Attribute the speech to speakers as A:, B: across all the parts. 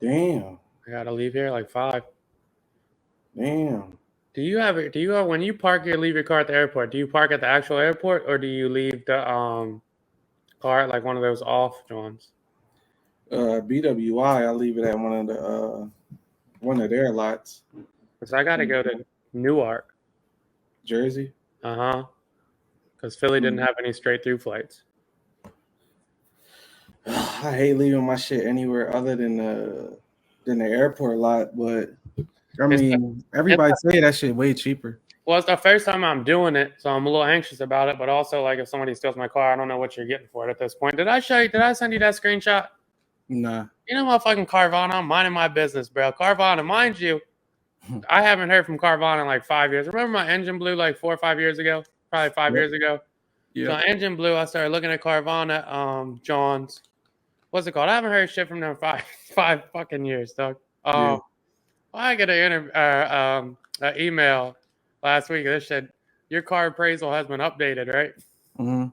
A: Damn.
B: I gotta leave here like 5.
A: Damn.
B: Do you have when you leave your car at the airport? Do you park at the actual airport or do you leave the car at like one of those off ones?
A: BWI, I leave it at one of their lots.
B: Because I gotta go to Newark.
A: Jersey.
B: Because Philly didn't have any straight through flights.
A: I hate leaving my shit anywhere other than the airport lot, but I mean, everybody say that shit way cheaper.
B: Well, it's the first time I'm doing it, so I'm a little anxious about it. But also, like, if somebody steals my car, I don't know what you're getting for it at this point. Did I send you that screenshot?
A: Nah.
B: You know, motherfucking Carvana, I'm minding my business, bro. Carvana, mind you, I haven't heard from Carvana in like 5 years. Remember my engine blew like 4 or 5 years ago? Probably 5 years ago. Yeah. So my engine blew. I started looking at Carvana, John's. What's it called? I haven't heard shit from them five fucking years, dog. I get an email last week that said your car appraisal has been updated, right?
A: Mm-hmm.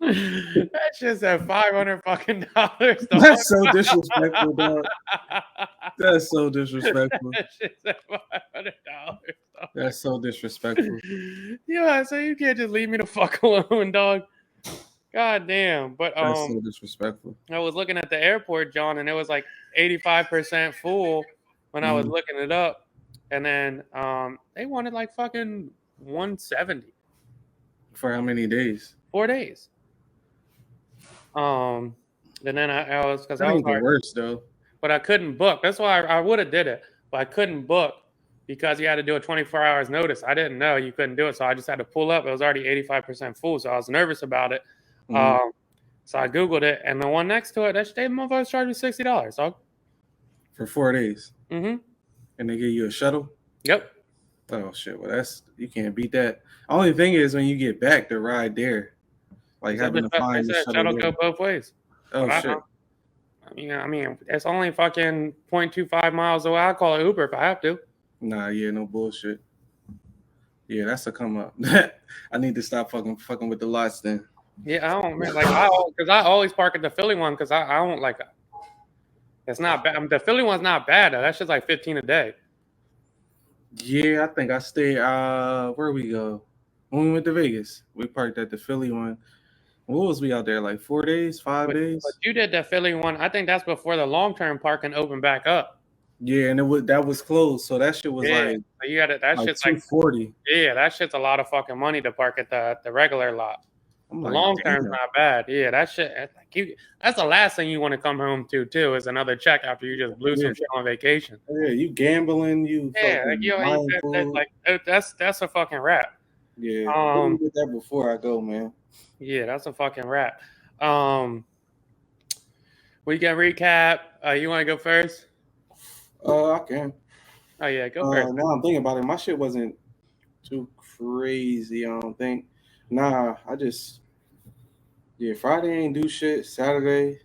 B: That shit said $500 fucking dollars.
A: That's so disrespectful, dog. That's so disrespectful.
B: That shit said $500.
A: That's so disrespectful.
B: Yeah, so you can't just leave me the fuck alone, dog. God damn. But
A: that's so disrespectful.
B: I was looking at the airport, John, and it was like 85% full when I was looking it up. And then they wanted like fucking 170.
A: For how many days?
B: 4 days. And then I was because I was
A: the worst though.
B: But I couldn't book. That's why I would have did it, but I couldn't book because you had to do a 24 hours notice. I didn't know you couldn't do it, so I just had to pull up. It was already 85% full, so I was nervous about it. So I Googled it, and the one next to it, that motherfuckers charged me $60, dog.
A: For 4 days.
B: Mm-hmm.
A: And they give you a shuttle.
B: Yep.
A: Oh shit! Well, you can't beat that. Only thing is when you get back, the ride there, like having to find the
B: shuttle go both ways.
A: Oh shit!
B: I mean, it's only fucking 0.25 miles away. I call it Uber if I have to.
A: Nah, yeah, no bullshit. Yeah, that's a come up. I need to stop fucking with the lots then.
B: Yeah, I don't because I always park at the Philly one because I don't like it. It's not bad. I mean, the Philly one's not bad though. That's just like $15 a day.
A: Yeah, I think I stayed. Where we go? When we went to Vegas, we parked at the Philly one. What was we out there like 4 days, 5 days?
B: But you did the Philly one. I think that's before the long-term parking opened back up.
A: Yeah, and that was closed, so that shit was like
B: so you got it. That shit's like
A: $240.
B: Yeah, that shit's a lot of fucking money to park at the regular lot. The long term's not bad. Yeah, that shit. That's the last thing you want to come home to too is another check after you just blew some shit on vacation.
A: Yeah, you gambling,
B: that's a fucking wrap.
A: Yeah, we did that before I go, man.
B: Yeah, that's a fucking wrap. We can recap. You want to go first?
A: I can.
B: Oh yeah, go first.
A: Now I'm thinking about it. My shit wasn't too crazy. I don't think. Nah, Friday ain't do shit. Saturday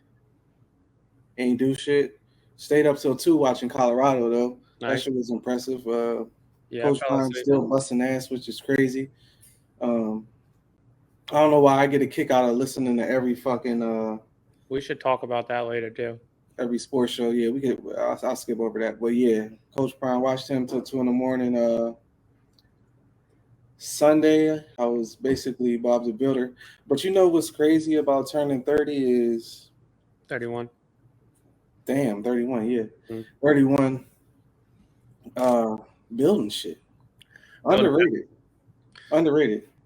A: ain't do shit. Stayed up till 2 watching Colorado though. Nice. That shit was impressive. Coach Prime still busting ass, which is crazy. I don't know why I get a kick out of listening to every fucking.
B: We should talk about that later too.
A: Every sports show, yeah, we could. I'll skip over that, but yeah, Coach Prime watched him till 2 a.m. Sunday, I was basically Bob the Builder. But you know what's crazy about turning 30 is
B: 31.
A: Damn, 31, yeah. Mm-hmm. 31 building shit. Underrated.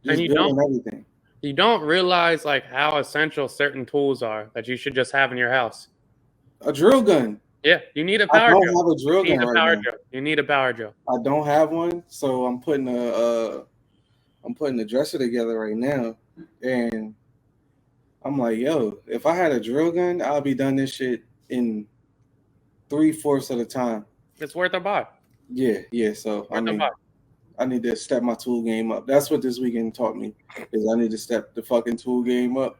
A: Just
B: and
A: building everything.
B: You don't realize like how essential certain tools are that you should just have in your house.
A: A drill gun.
B: Yeah, you need a power drill.
A: I don't have a drill gun right now.
B: You need a power drill.
A: I don't have one, so I'm putting a dresser together right now, and I'm like, yo, if I had a drill gun, I'll be done this shit in 3/4 of the time.
B: It's worth a buy.
A: Yeah. So I need to step my tool game up. That's what this weekend taught me, is I need to step the fucking tool game up.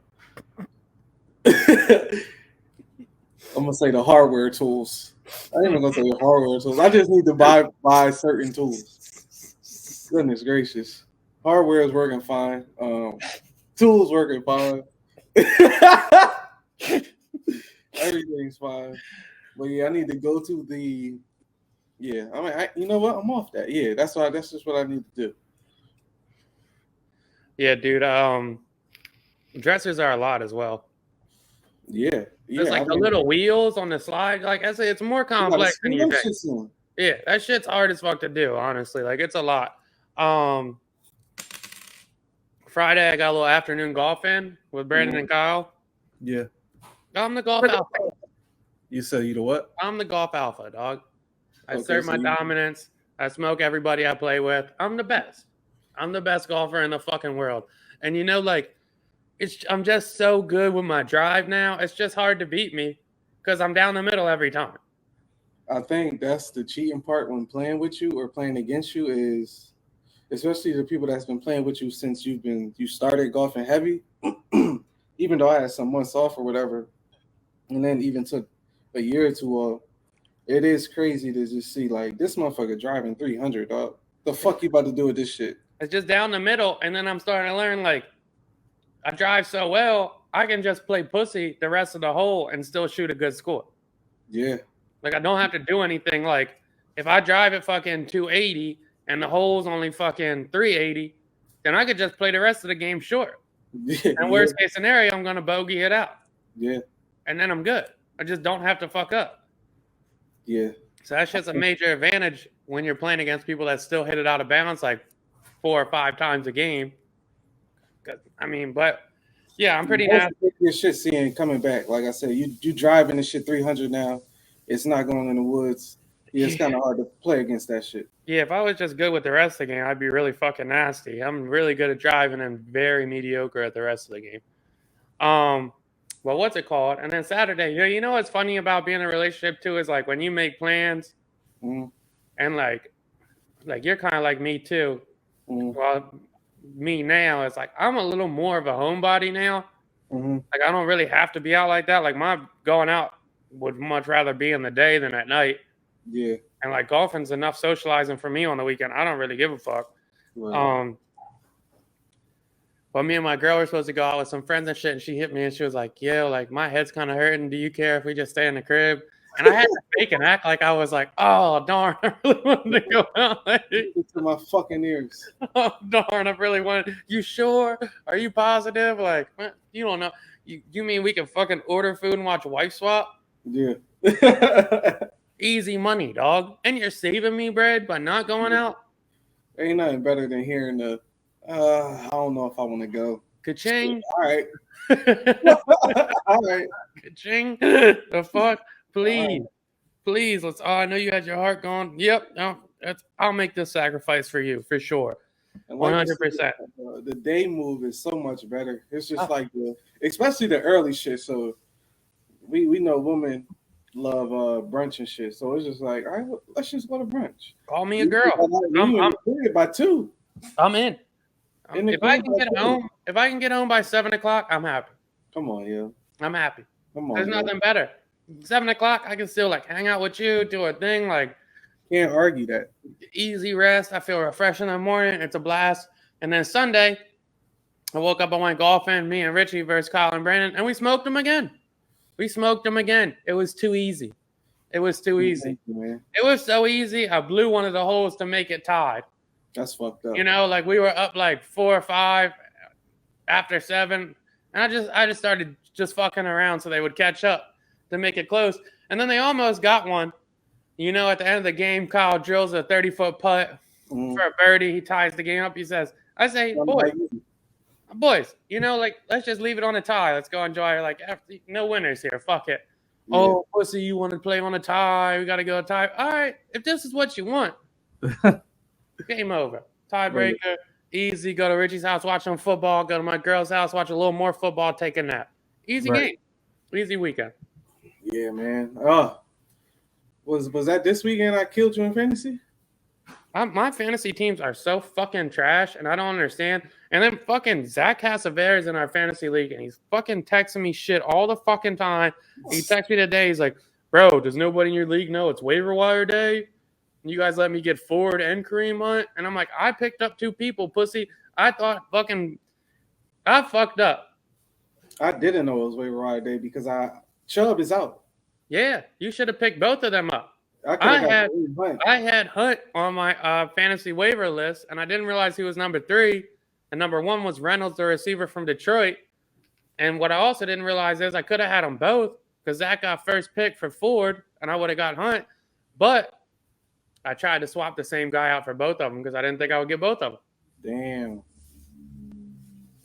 A: I'm gonna say the hardware tools. I ain't even gonna say the hardware tools. I just need to buy certain tools. Goodness gracious. Hardware is working fine. Tools working fine. I ain't Everything's fine. But yeah, I need to go to the. Yeah, I mean, you know what? I'm off that. Yeah, that's just what I need to do.
B: Yeah, dude. Dressers are a lot as well.
A: Yeah.
B: There's like the little wheels on the slide. Like I say, it's more complex than you think. Yeah, that shit's hard as fuck to do, honestly. Like it's a lot. Friday I got a little afternoon golf in with Brandon and Kyle.
A: Yeah.
B: I'm the golf alpha.
A: You said you the what?
B: I'm the golf alpha, dog. I assert my dominance. I smoke everybody I play with. I'm the best. I'm the best golfer in the fucking world. And you know, like, I'm just so good with my drive now. It's just hard to beat me because I'm down the middle every time.
A: I think that's the cheating part when playing with you or playing against you is, especially the people that's been playing with you since you started golfing heavy. Even though I had some months off or whatever, and then even took a year or two off, it is crazy to just see like this motherfucker driving 300, dog. The fuck you about to do with this shit?
B: It's just down the middle, and then I'm starting to learn like I drive so well, I can just play pussy the rest of the hole and still shoot a good score.
A: Yeah.
B: Like I don't have to do anything. Like if I drive at fucking 280 and the hole's only fucking 380, then I could just play the rest of the game short. Yeah, and worst case scenario, I'm gonna bogey it out.
A: Yeah.
B: And then I'm good. I just don't have to fuck up.
A: Yeah.
B: So that's just a major advantage when you're playing against people that still hit it out of bounds like 4 or 5 times a game. I mean, but yeah, I'm pretty happy.
A: Your shit seeing coming back. Like I said, you driving this shit 300 now. It's not going in the woods. Yeah, it's kind of hard to play against that shit.
B: Yeah, if I was just good with the rest of the game, I'd be really fucking nasty. I'm really good at driving and very mediocre at the rest of the game. Well, what's it called? And then Saturday, you know what's funny about being in a relationship too is like when you make plans, and like you're kind of like me too. Well, me now is like I'm a little more of a homebody now. Like I don't really have to be out like that. Like my going out would much rather be in the day than at night.
A: Yeah.
B: And like golfing's enough socializing for me on the weekend. I don't really give a fuck. Right. But me and my girl were supposed to go out with some friends and shit, and she hit me and she was like, "Yo, like my head's kind of hurting. Do you care if we just stay in the crib?" And I had to fake and act like I was like, "Oh darn, I really wanted to go out."
A: To my fucking ears.
B: Oh darn, I really wanted. You sure? Are you positive? Like, you don't know. You mean we can fucking order food and watch Wife Swap?
A: Yeah.
B: Easy money, dog. And you're saving me bread by not going out.
A: Ain't nothing better than hearing the. I don't know if I want to go.
B: Ka-ching.
A: All right. All right.
B: Ka-ching. The fuck? Please. Right. Please. Let's. Oh, I know you had your heart gone. Yep. No, I'll make this sacrifice for you for sure. 100%.
A: The day move is so much better. It's just like especially the early shit. So we know women love brunch and shit. So it's just like, all right, let's just go to brunch.
B: Call me a girl.
A: I'm by 2.
B: I'm in. If I can get home by 7 o'clock, I'm happy.
A: Come on, yeah.
B: I'm happy.
A: Come on.
B: There's nothing better. 7 o'clock, I can still like hang out with you, do a thing. Like,
A: can't argue that.
B: Easy rest. I feel refreshed in the morning. It's a blast. And then Sunday, I woke up. I went golfing. Me and Richie versus Kyle and Brandon, and we smoked them again. It was too easy. It was so easy. I blew one of the holes to make it tied.
A: That's fucked up.
B: You know, like we were up like 4 or 5 after 7, and I just started just fucking around so they would catch up to make it close. And then they almost got one. You know, at the end of the game, Kyle drills a 30-foot putt for a birdie. He ties the game up. He says, boys, you know, like, let's just leave it on a tie. Let's go enjoy it. Like, no winners here. Fuck it. Yeah. Oh, pussy, you want to play on a tie? We got to go a tie. All right, if this is what you want. Game over. Tiebreaker. Right. Easy. Go to Richie's house, watch some football. Go to my girl's house, watch a little more football, take a nap. Easy game. Easy weekend.
A: Yeah, man. Was that this weekend I killed you in fantasy?
B: My fantasy teams are so fucking trash, and I don't understand. And then fucking Zach Cassavetes is in our fantasy league, and he's fucking texting me shit all the fucking time. He texted me today. He's like, "Bro, does nobody in your league know it's waiver wire day? You guys let me get Ford and Kareem Hunt?" And I'm like, I picked up 2 people, pussy. I fucked up.
A: I didn't know it was waiver wire day because Chubb is out.
B: Yeah, you should have picked both of them up. I had Hunt on my fantasy waiver list, and I didn't realize he was number 3. And number 1 was Reynolds, the receiver from Detroit. And what I also didn't realize is I could have had them both because Zach got first pick for Ford, and I would have got Hunt. But I tried to swap the same guy out for both of them because I didn't think I would get both of them.
A: Damn.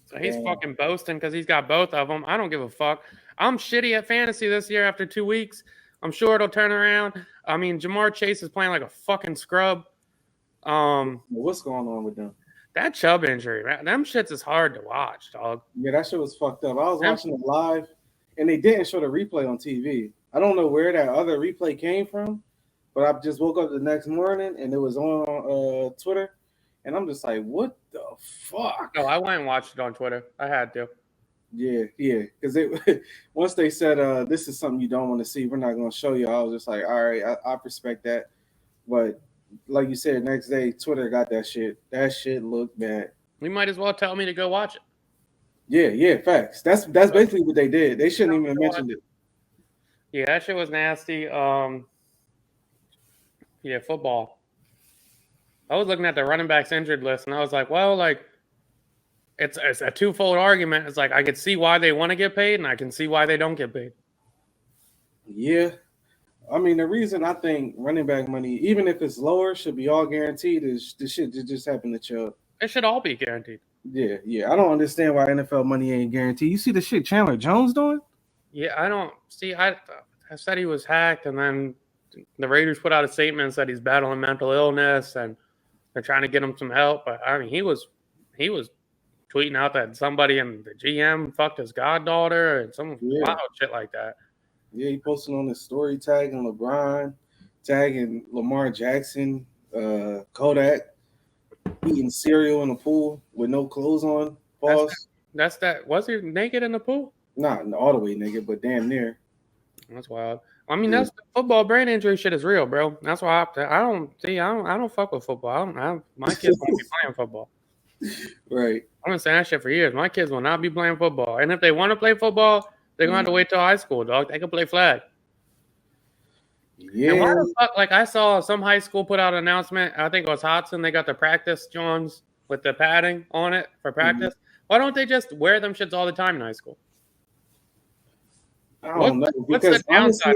B: So he's fucking boasting because he's got both of them. I don't give a fuck. I'm shitty at fantasy this year after 2 weeks. I'm sure it'll turn around. I mean, Jamar Chase is playing like a fucking scrub.
A: What's going on with them?
B: That Chubb injury, man, them shits is hard to watch, dog.
A: Yeah, that shit was fucked up. I was watching it live, and they didn't show the replay on TV. I don't know where that other replay came from, but I just woke up the next morning, and it was on Twitter, and I'm just like, what the fuck?
B: Oh, I went and watched it on Twitter. I had to.
A: Yeah, because once they said this is something you don't want to see, we're not going to show you. I was just like, all right, I respect that, but like you said, next day Twitter got that shit. That shit looked bad.
B: You might as well tell me to go watch it.
A: Yeah, facts. That's basically what they did. They shouldn't even have mentioned it.
B: Yeah, that shit was nasty. Yeah, football. I was looking at the running backs injured list, and I was like, well, like, it's a twofold argument. It's like I could see why they want to get paid, and I can see why they don't get paid.
A: Yeah. I mean, the reason I think running back money, even if it's lower, should be all guaranteed is the shit that just happened to Chubb.
B: It should all be guaranteed.
A: Yeah. I don't understand why NFL money ain't guaranteed. You see the shit Chandler Jones doing?
B: Yeah, I don't see. I said he was hacked, and then the Raiders put out a statement and said he's battling mental illness, and they're trying to get him some help. But I mean, he was tweeting out that somebody in the GM fucked his goddaughter and some wild shit like that.
A: Yeah, he posted on his story tagging LeBron, tagging Lamar Jackson, Kodak, eating cereal in the pool with no clothes on. Pause.
B: That's that. Was he naked in the pool?
A: Not all the way naked, but damn near.
B: That's wild. I mean, that's the football brain injury shit is real, bro. That's why I don't fuck with football. My kids won't be playing football.
A: Right.
B: I've been saying that shit for years. My kids will not be playing football, and if they want to play football, they're going to have to wait till high school, dog. They can play flag.
A: Yeah.
B: And why the fuck, like, I saw some high school put out an announcement. I think it was Hodson. They got the practice Johns with the padding on it for practice. Why don't they just wear them shits all the time in high school?
A: I don't know. Because honestly,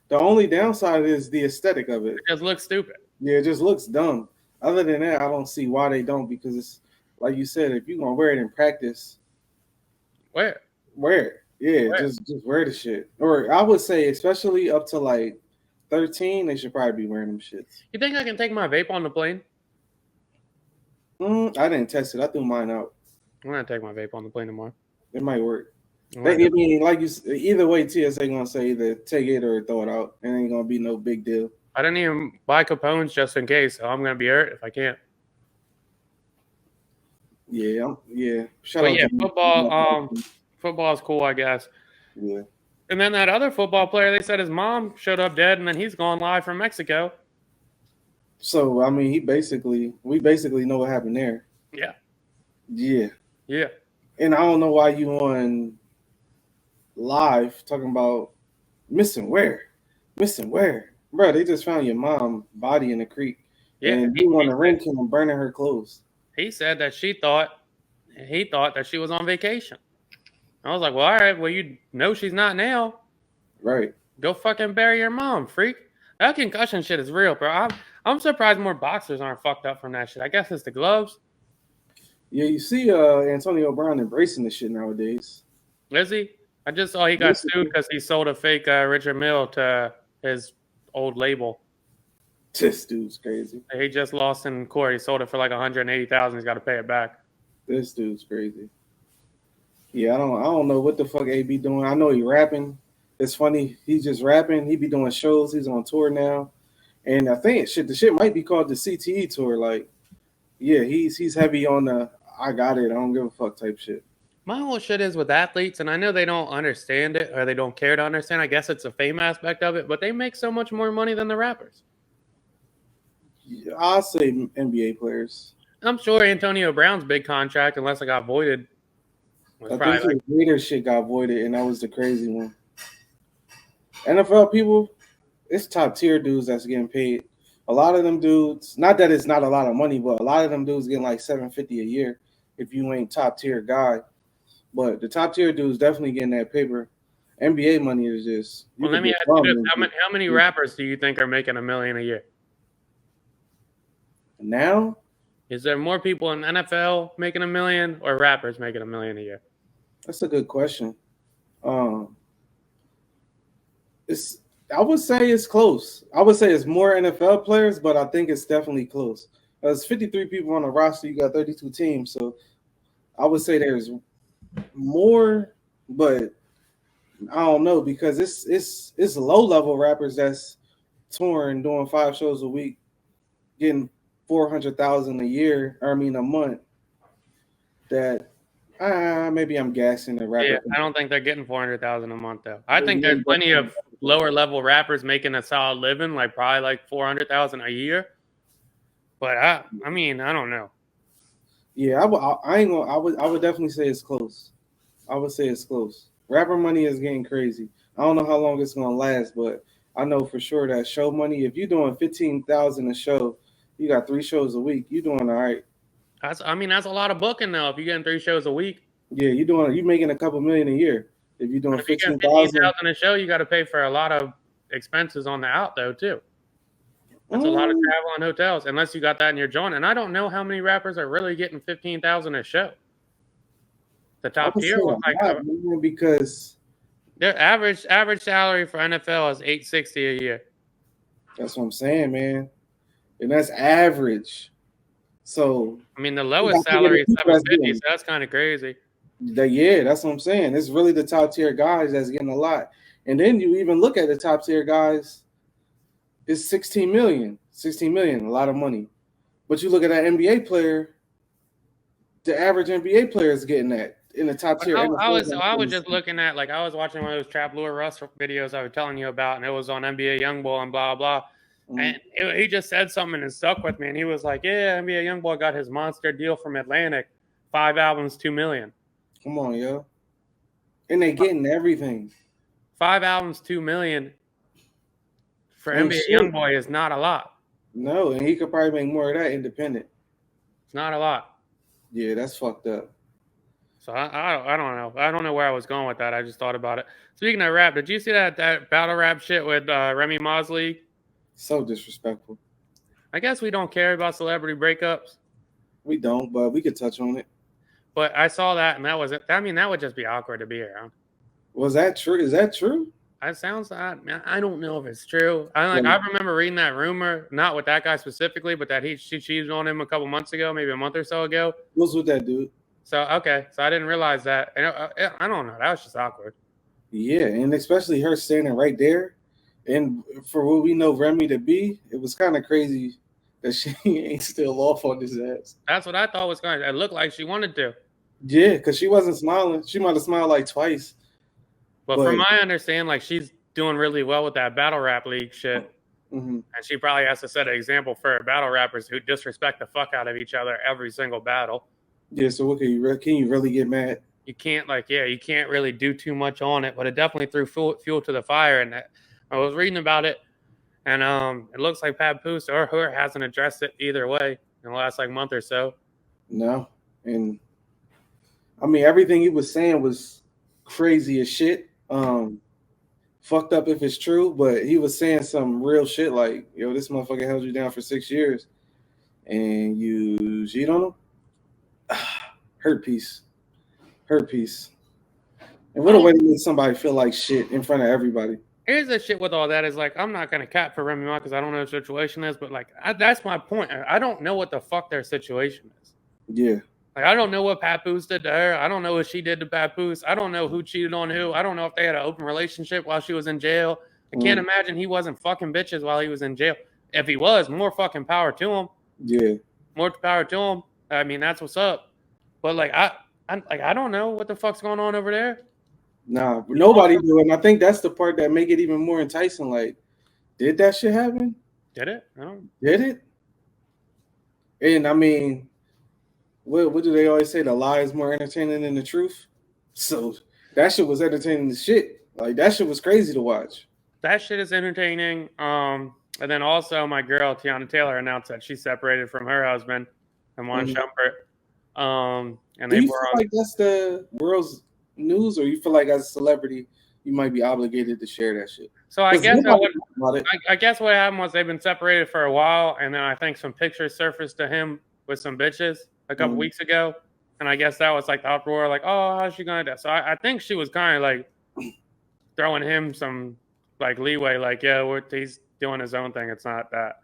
A: the only downside is the aesthetic of it.
B: It just looks stupid.
A: Yeah, it just looks dumb. Other than that, I don't see why they don't, because it's like you said, if you're going to wear it in practice, wear it. Yeah, just wear the shit. Or I would say, especially up to like 13, they should probably be wearing them shits.
B: You think I can take my vape on the plane?
A: I didn't test it. I threw mine out.
B: I'm going to take my vape on the plane tomorrow.
A: It might work. I mean, like either way, TSA going to say either take it or throw it out. It ain't going to be no big deal.
B: I didn't even buy Capone's just in case, so I'm going to be hurt if I can't.
A: Yeah.
B: Football is cool, I guess.
A: Yeah.
B: And then that other football player, they said his mom showed up dead, and then he's gone live from Mexico.
A: So, I mean, we basically know what happened there.
B: Yeah.
A: Yeah. And I don't know why you on live talking about missing where? Bro, they just found your mom body in the creek. Yeah. And you want to rent him and burning her clothes.
B: He said that he thought that she was on vacation. I was like, well, all right, well, you know she's not now.
A: Right.
B: Go fucking bury your mom, freak. That concussion shit is real, bro. I'm surprised more boxers aren't fucked up from that shit. I guess it's the gloves.
A: Yeah, you see Antonio Brown embracing this shit nowadays.
B: Is he? I just saw he got sued because he sold a fake Richard Mille to his old label.
A: This dude's crazy.
B: He just lost in court. He sold it for like $180,000. He's got to pay it back.
A: This dude's crazy. Yeah, I don't know what the fuck AB doing. I know he rapping. It's funny. He's just rapping. He be doing shows. He's on tour now. And I think the shit might be called the CTE tour. Like, yeah, he's heavy on the I got it, I don't give a fuck type shit.
B: My whole shit is with athletes, and I know they don't understand it or they don't care to understand. I guess it's a fame aspect of it, but they make so much more money than the rappers.
A: Yeah, I'll say NBA players.
B: I'm sure Antonio Brown's big contract, unless it got voided.
A: I think the Raiders shit got voided, and that was the crazy one. NFL people, it's top tier dudes that's getting paid. A lot of them dudes, not that it's not a lot of money, but a lot of them dudes getting like $750 a year if you ain't top tier guy. But the top tier dudes definitely getting that paper. NBA money is just
B: Well, let me ask you this: how many rappers do you think are making $1 million a year?
A: Now,
B: is there more people in NFL making $1 million or rappers making $1 million a year?
A: That's a good question. I would say it's close. I would say it's more NFL players, but I think it's definitely close. There's 53 people on the roster. You got 32 teams, so I would say there's more, but I don't know because it's low level rappers that's touring, doing 5 shows a week, getting 400,000 a year. Or I mean a month. That maybe I'm gassing the rapper.
B: Yeah, I don't think they're getting 400,000 a month though. I think there's plenty of lower level rappers making a solid living, like probably like 400,000 a year. But I mean, I don't know.
A: Yeah, I would definitely say it's close. I would say it's close. Rapper money is getting crazy. I don't know how long it's gonna last, but I know for sure that show money. If you're doing 15,000 a show, you got 3 shows a week. You doing all right.
B: That's a lot of booking though. If you're getting 3 shows a week.
A: Yeah, you making a couple million a year. If you're doing 15,000
B: a show, you got to pay for a lot of expenses on the out though too. That's a lot of travel and hotels, unless you got that in your joint. And I don't know how many rappers are really getting 15,000 a show. The top tier
A: because
B: their average salary for NFL is $860 a year.
A: That's what I'm saying, man, and that's average. So
B: I mean, the lowest salary is $750, so that's kind of crazy.
A: Yeah, that's what I'm saying. It's really the top tier guys that's getting a lot, and then you even look at the top tier guys. It's 16 million, a lot of money. But you look at that NBA player, the average NBA player is getting that in the top tier.
B: I was just looking at, like, I was watching one of those Trap Lure Russ videos I was telling you about, and it was on NBA Youngboy and blah, blah. And he just said something and stuck with me. And he was like, yeah, NBA Youngboy got his monster deal from Atlantic. 5 albums, $2 million.
A: Come on, yo. And they getting everything.
B: 5 albums, $2 million for NBA Youngboy is not a lot.
A: No, and he could probably make more of that independent.
B: It's not a lot.
A: Yeah, that's fucked up.
B: So I don't know. I don't know where I was going with that. I just thought about it. Speaking of rap, did you see that battle rap shit with Remy Mosley?
A: So disrespectful.
B: I guess we don't care about celebrity breakups.
A: We don't, but we could touch on it.
B: But I saw that, and that was it. I mean, that would just be awkward to be around.
A: Was that true? Is that true?
B: It sounds. I don't know if it's true. I remember reading that rumor, not with that guy specifically, but that she cheated on him a couple months ago, maybe a month or so ago.
A: What was with that dude?
B: So okay, so I didn't realize that. And I don't know. That was just awkward.
A: Yeah, and especially her standing right there. And for what we know Remy to be, it was kind of crazy that she ain't still off on his ass.
B: That's what I thought was going to. It looked like she wanted to.
A: Yeah, because she wasn't smiling. She might have smiled like twice.
B: But from my understanding, like, she's doing really well with that battle rap league shit.
A: Mm-hmm.
B: And she probably has to set an example for battle rappers who disrespect the fuck out of each other every single battle.
A: Yeah, so what can you really get mad?
B: You can't, you can't really do too much on it, but it definitely threw fuel to the fire. And I was reading about it, and it looks like Papoose or her hasn't addressed it either way in the last month or so.
A: No, and I mean everything he was saying was crazy as shit. Fucked up if it's true, but he was saying some real shit like, yo, this motherfucker held you down for 6 years, and you cheat on him. Hurt piece. And what a way to make somebody feel like shit in front of everybody.
B: Here's the shit with all that is I'm not gonna cap for Remy Ma because I don't know what the situation is, but that's my point. I don't know what the fuck their situation is.
A: Yeah.
B: I don't know what Papoose did to her. I don't know what she did to Papoose. I don't know who cheated on who. I don't know if they had an open relationship while she was in jail. I can't imagine he wasn't fucking bitches while he was in jail. If he was, more fucking power to him.
A: Yeah.
B: More power to him. I mean, that's what's up. But I don't know what the fuck's going on over there.
A: Nah, nobody do, and I think that's the part that make it even more enticing. Like, did that shit happen?
B: Did it?
A: Did it? And I mean, what do they always say? The lie is more entertaining than the truth. So that shit was entertaining as shit. Like, that shit was crazy to watch.
B: That shit is entertaining. And then also my girl Tiana Taylor announced that she separated from her husband, Iman Shumpert. And
A: do you feel like that's the world's news, or you feel like as a celebrity you might be obligated to share that shit?
B: So I guess I guess what happened was they've been separated for a while, and then I think some pictures surfaced to him with some bitches a couple weeks ago, and I guess that was like the uproar, like, oh, how's she gonna do? So I think she was kind of like throwing him some like leeway, like, yeah, he's doing his own thing. It's not that.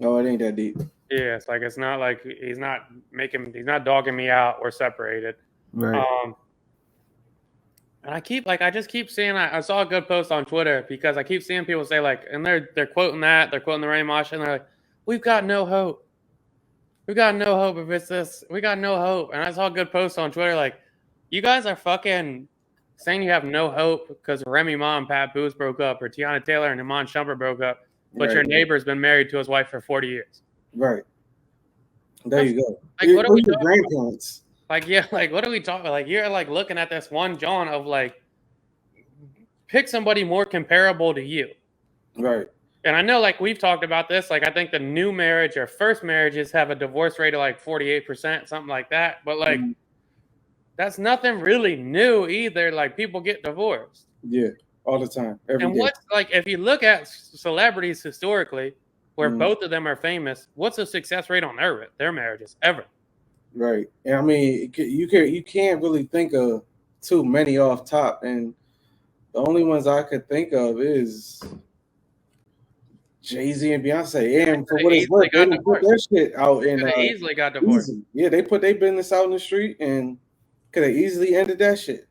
A: Oh, it ain't that deep.
B: Yeah, it's like he's not dogging me out. We're separated.
A: Right.
B: And I just keep seeing. I saw a good post on Twitter because I keep seeing people say like, and they're quoting they're quoting the Rain Mash, and they're like, "We've got no hope. We got no hope if it's this. We got no hope." And I saw a good post on Twitter like, "You guys are fucking saying you have no hope because Remy Ma and Pat Booth broke up, or Tiana Taylor and Iman Shumpert broke up, but your neighbor's been married to his wife for 40 years."
A: Right. There you go.
B: Like, what are we talking grandparents? Like, yeah, like, what are we talking about? Like, you're, like, looking at this one John of, like, pick somebody more comparable to you.
A: Right.
B: And I know, like, we've talked about this. Like, I think the new marriage or first marriages have a divorce rate of, like, 48%, something like that. But, like, that's nothing really new either. Like, people get divorced.
A: Yeah, all the time. Every day.
B: What's, like, if you look at celebrities historically, where both of them are famous, what's the success rate on their marriages ever?
A: Right. And I mean, you can't really think of too many off top, and the only ones I could think of is Jay-Z and Beyonce. And for what it's worth, they put their shit out in
B: they easily got divorced.
A: Yeah, they put their business out in the street and could have easily ended that shit.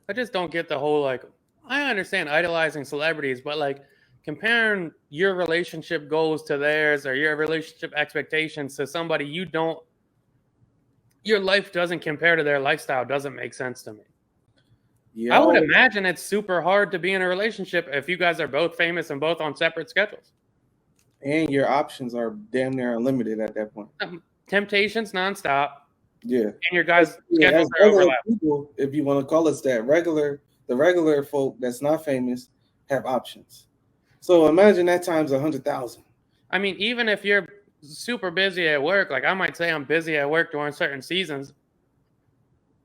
B: I just don't get the whole, like, I understand idolizing celebrities, but like comparing your relationship goals to theirs or your relationship expectations to somebody your life doesn't compare to their lifestyle doesn't make sense to me. Yeah, I would imagine it's super hard to be in a relationship if you guys are both famous and both on separate schedules.
A: And your options are damn near unlimited at that point.
B: Temptations nonstop.
A: Yeah.
B: And your guys' schedules are overlapping.
A: People, if you want to call us that, the regular folk that's not famous have options. So imagine that times 100,000.
B: I mean, even if you're super busy at work, like I might say I'm busy at work during certain seasons.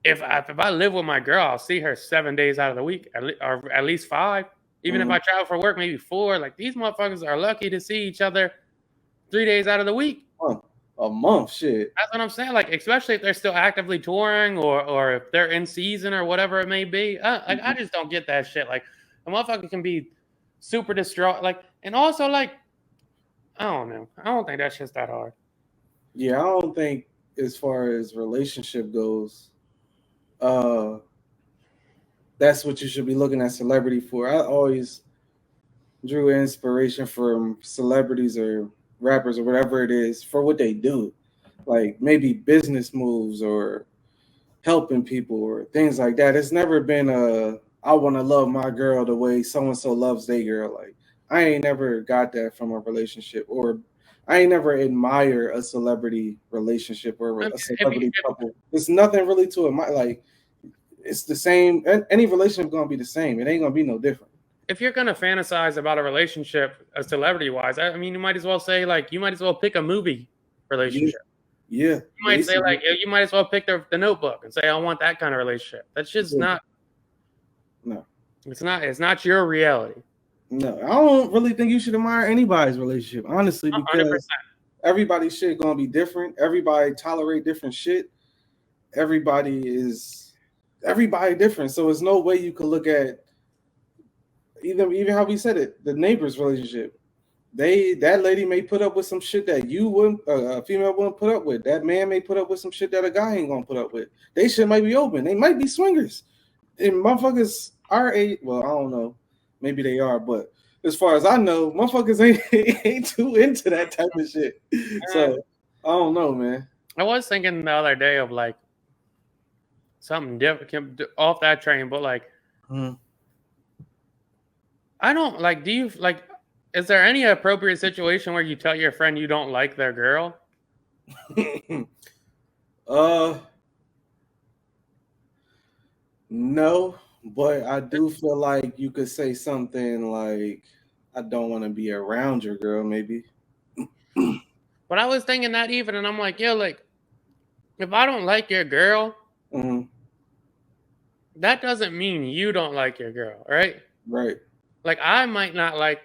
B: If I live with my girl, I'll see her 7 days out of the week, or at least 5. Even if I travel for work, maybe 4. Like, these motherfuckers are lucky to see each other 3 days out of the week.
A: A month, shit.
B: That's what I'm saying. Like, especially if they're still actively touring or if they're in season or whatever it may be. I just don't get that shit. Like, a motherfucker can be super distraught. Like, and also, like, I don't know. I don't think that shit's that hard.
A: Yeah, I don't think as far as relationship goes, that's what you should be looking at celebrity for. I always drew inspiration from celebrities or rappers or whatever it is for what they do, like maybe business moves or helping people or things like that. It's never been I want to love my girl the way so-and-so loves their girl. Like, I ain't never got that from a relationship, or I ain't never admire a celebrity relationship or a celebrity couple. There's nothing really to admire. Like, it's the same. Any relationship gonna be the same. It ain't gonna be no different.
B: If you're gonna fantasize about a relationship, celebrity-wise, I mean, you might as well say, like, you might as well pick a movie relationship.
A: Yeah.
B: You might say, like, you might as well pick the Notebook and say, I want that kind of relationship. That's just not.
A: No.
B: It's not your reality.
A: No, I don't really think you should admire anybody's relationship, honestly, because 100%. Everybody's shit gonna be different. Everybody tolerate different shit. Everybody different. So there's no way you could look at even how we said it, the neighbor's relationship. That lady may put up with some shit that you wouldn't, a female wouldn't put up with. That man may put up with some shit that a guy ain't gonna put up with. They shit might be open. They might be swingers. And motherfuckers our age, well, I don't know. Maybe they are, but as far as I know, motherfuckers ain't too into that type of shit. So I don't know, man.
B: I was thinking the other day of like something different off that train, but like, I don't like. Do you like? Is there any appropriate situation where you tell your friend you don't like their girl?
A: No, But I do feel like you could say something like, "I don't want to be around your girl," maybe.
B: But I was thinking that even, and I'm like, yo, like, if I don't like your girl, that doesn't mean you don't like your girl, right?
A: Right.
B: Like, I might not like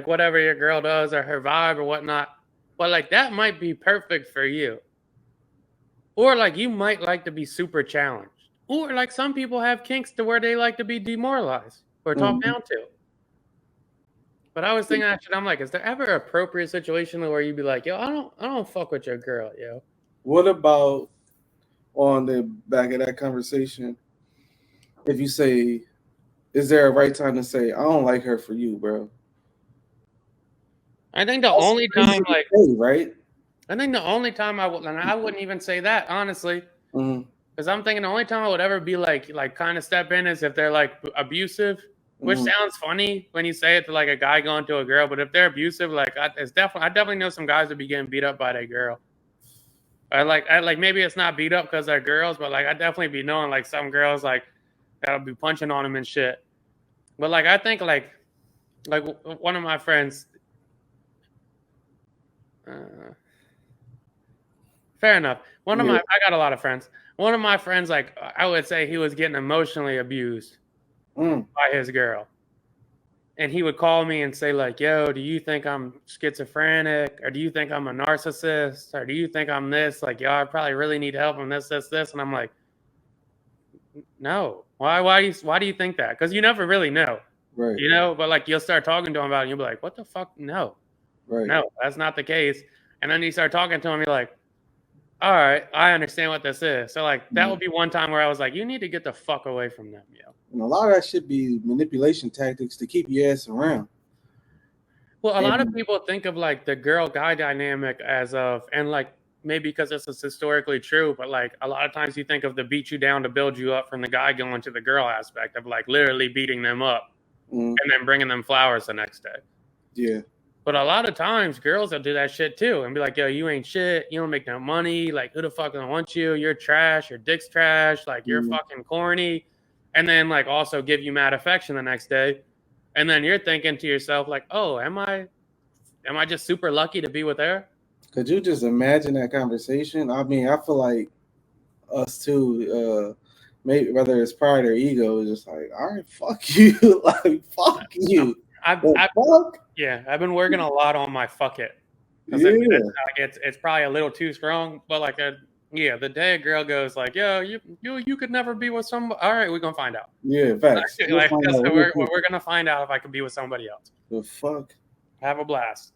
B: whatever your girl does or her vibe or whatnot, but like that might be perfect for you. Or like you might like to be super challenged. Or like some people have kinks to where they like to be demoralized or talked down to. But I was thinking that shit, I'm like, is there ever an appropriate situation where you'd be like, yo, I don't fuck with your girl, yo?
A: What about on the back of that conversation? If you say, is there a right time to say, I don't like her for you, bro?
B: I think the only time, like,
A: right?
B: I think the only time I would, and I wouldn't even say that honestly, because I'm thinking the only time I would ever be like kind of step in is if they're like abusive, which sounds funny when you say it to like a guy going to a girl, but if they're abusive, like I definitely know some guys would be getting beat up by their girl. I like maybe it's not beat up because they're girls, but like I definitely be knowing like some girls like that'll be punching on them and shit. But like I think like one of my friends. Fair enough. I got a lot of friends. One of my friends, like I would say, he was getting emotionally abused by his girl, and he would call me and say, like, "Yo, do you think I'm schizophrenic, or do you think I'm a narcissist, or do you think I'm this? Like, yo, I probably really need help on this." And I'm like, "No. Why do you think that? Because you never really know,
A: right?
B: You know. But like, you'll start talking to him about it, and you'll be like, "What the fuck? No,
A: right?
B: No, that's not the case." And then you start talking to him, you're like, all right, I understand what this is. So like that would be one time where I was like, you need to get the fuck away from them, yo.
A: And a lot of that should be manipulation tactics to keep your ass around.
B: Well, a lot of people think of like the girl guy dynamic as of, and like maybe because this is historically true, but like a lot of times you think of the beat you down to build you up from the guy going to the girl aspect of like literally beating them up and then bringing them flowers the next day.
A: Yeah.
B: But a lot of times girls will do that shit too and be like, yo, you ain't shit. You don't make no money. Like, who the fuck gonna want you? You're trash. Your dick's trash. Like, you're fucking corny. And then like also give you mad affection the next day. And then you're thinking to yourself like, oh, am I just super lucky to be with her?
A: Could you just imagine that conversation? I mean, I feel like us too, maybe whether it's pride or ego, is just like, all right, fuck you. Like, fuck you.
B: I've been working a lot on my fuck it.
A: Yeah.
B: It's probably a little too strong, but like the day a girl goes like, yo, you could never be with somebody. All right, we're gonna find out.
A: Yeah, facts.
B: Like, we're gonna find out if I could be with somebody else.
A: The fuck?
B: Have a blast.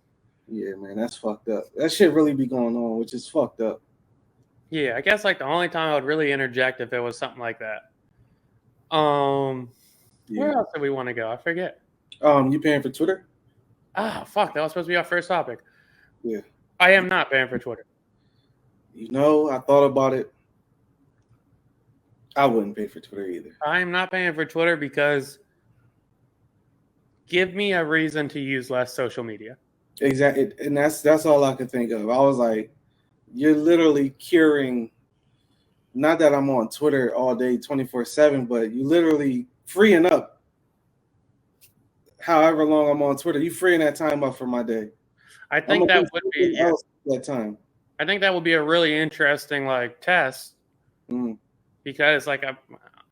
A: Yeah, man, that's fucked up. That shit really be going on, which is fucked up.
B: Yeah, I guess like the only time I would really interject if it was something like that. Where else do we want to go? I forget.
A: You paying for Twitter?
B: Ah, fuck, that was supposed to be our first topic.
A: Yeah.
B: I am not paying for Twitter.
A: You know, I thought about it. I wouldn't pay for Twitter either.
B: I am not paying for Twitter because give me a reason to use less social media.
A: Exactly. And that's all I could think of. I was like, you're literally curing, not that I'm on Twitter all day 24/7, but you literally freeing up however long I'm on Twitter. You freeing that time up for my day.
B: I think that would be
A: that time.
B: I think that would be a really interesting like test because like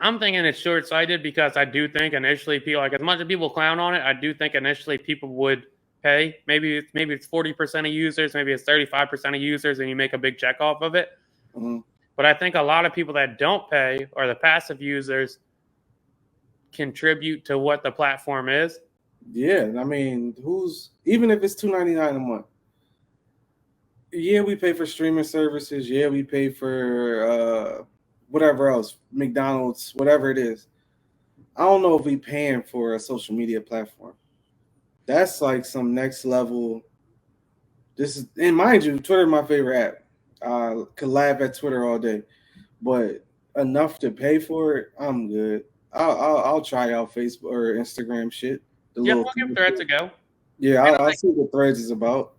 B: I'm thinking it's short-sighted because I do think initially people, like as much as people clown on it, I do think initially people would pay. Maybe it's 40% of users, maybe it's 35% of users, and you make a big check off of it. But I think a lot of people that don't pay or the passive users contribute to what the platform is.
A: Yeah, I mean, even if it's $2.99 a month. Yeah, we pay for streaming services. Yeah, we pay for whatever else, McDonald's, whatever it is. I don't know if we paying for a social media platform. That's like some next level. And mind you, Twitter is my favorite app. I could laugh at Twitter all day, but enough to pay for it, I'm good. I'll try out Facebook or Instagram shit.
B: We'll give Threads a go.
A: Yeah, I'll see what Threads is about.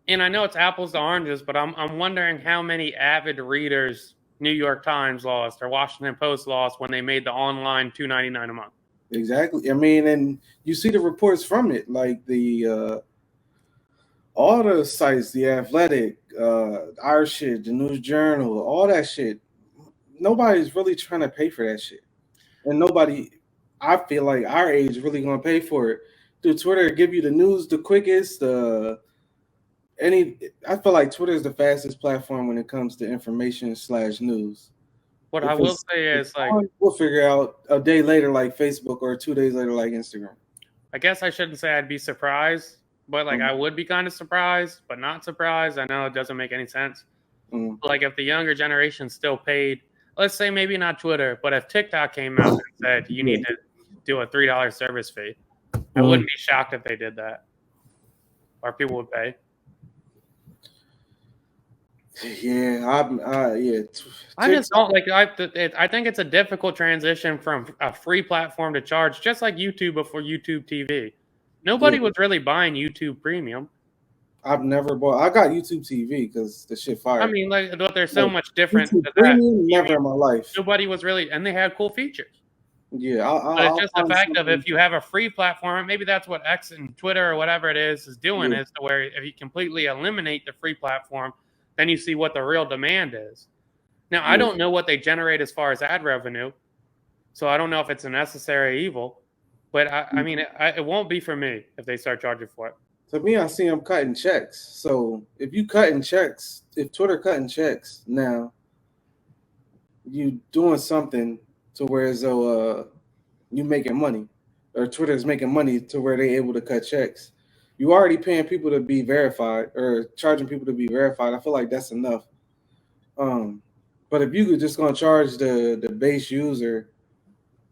B: And I know it's apples to oranges, but I'm wondering how many avid readers New York Times lost or Washington Post lost when they made the online $2.99 a month.
A: Exactly. I mean, and you see the reports from it, like the all the sites, the Athletic, our shit, the News Journal, all that shit. Nobody's really trying to pay for that shit, and nobody, I feel like our age, really gonna pay for it. Through Twitter, give you the news the quickest. I feel like Twitter is the fastest platform when it comes to information/news.
B: What I will say is, like,
A: we'll figure out a day later, like Facebook, or 2 days later, like Instagram.
B: I guess I shouldn't say I'd be surprised, but like I would be kind of surprised, but not surprised. I know it doesn't make any sense. Like if the younger generation still paid, let's say maybe not Twitter, but if TikTok came out and said you need to do a $3 service fee, I wouldn't be shocked if they did that, or people would pay.
A: Yeah, yeah.
B: I just don't like. I think it's a difficult transition from a free platform to charge, just like YouTube before YouTube TV. Nobody was really buying YouTube Premium.
A: I've never bought. I got YouTube TV because the shit fire.
B: I mean, like, but there's so much different.
A: YouTube Premium, never in my life.
B: Nobody was really, and they had cool features.
A: Yeah,
B: but it's just the fact of if you have a free platform, maybe that's what X and Twitter or whatever it is doing, is to where if you completely eliminate the free platform, then you see what the real demand is. Now, I don't know what they generate as far as ad revenue, so I don't know if it's a necessary evil. But I mean, it won't be for me if they start charging for it.
A: To me, I see them cutting checks. So if you cutting checks, if Twitter cutting checks now, you doing something to where as though you making money, or Twitter's making money to where they able to cut checks. You already paying people to be verified or charging people to be verified. I feel like that's enough. But if you could just gonna charge the base user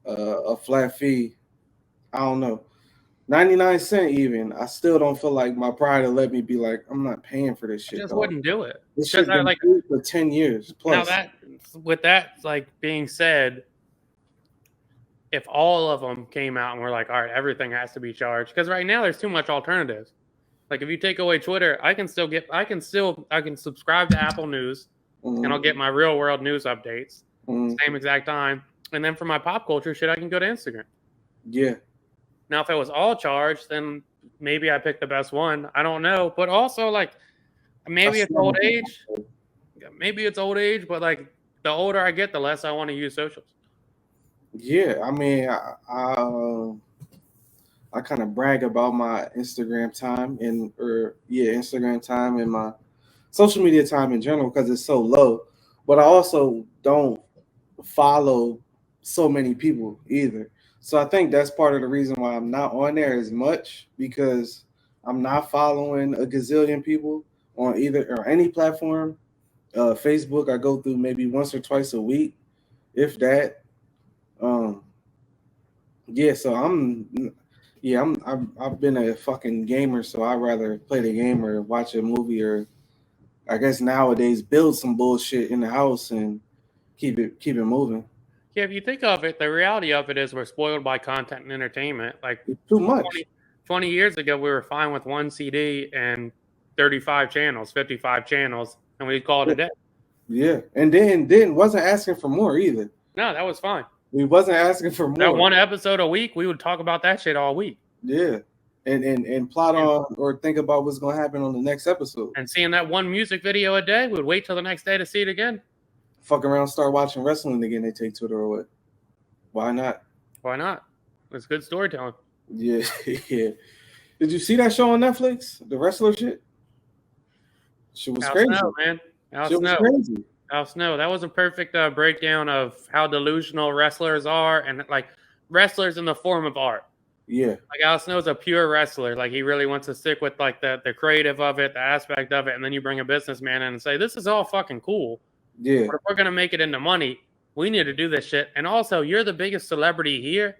A: a flat fee, I don't know, 99 cents even, I still don't feel like my pride will let me be like, I'm not paying for this shit.
B: I just wouldn't do it.
A: This shit been
B: like
A: for 10 years plus.
B: Now with that like being said, if all of them came out and were like, all right, everything has to be charged, because right now there's too much alternatives. Like if you take away Twitter, I can subscribe to Apple News, and I'll get my real world news updates same exact time. And then for my pop culture shit, I can go to Instagram.
A: Yeah.
B: Now, if it was all charged, then maybe I picked the best one. I don't know. But also, like, maybe it's old age. Maybe it's old age, but like the older I get, the less I want to use socials.
A: Yeah, I mean, I kind of brag about my Instagram time Instagram time and my social media time in general because it's so low. But I also don't follow so many people either. So I think that's part of the reason why I'm not on there as much, because I'm not following a gazillion people on either or any platform. Facebook, I go through maybe once or twice a week, if that. So I've been a fucking gamer, so I'd rather play the game or watch a movie, or I guess nowadays build some bullshit in the house and keep it moving.
B: Yeah, if you think of it, the reality of it is we're spoiled by content and entertainment. Like
A: it's too much.
B: 20 years ago, we were fine with one CD and 35 channels, 55 channels, and we'd call it a day.
A: Yeah, and then wasn't asking for more either.
B: No, that was fine.
A: We wasn't asking for more.
B: That one episode a week, we would talk about that shit all week.
A: Yeah, and plot on or think about what's going to happen on the next episode.
B: And seeing that one music video a day, we would wait till the next day to see it again.
A: Fuck around, start watching wrestling again. They take Twitter or what? Why not?
B: Why not? It's good storytelling.
A: Yeah, yeah. Did you see that show on Netflix? The wrestler shit? Shit was crazy.
B: Snow, man. Shit was crazy. Al Snow. That was a perfect breakdown of how delusional wrestlers are, and like wrestlers in the form of art.
A: Yeah.
B: Like Al Snow's a pure wrestler. Like he really wants to stick with like the creative of it, the aspect of it, and then you bring a businessman in and say, this is all fucking cool.
A: Yeah.
B: But if we're gonna make it into money, we need to do this shit. And also, you're the biggest celebrity here.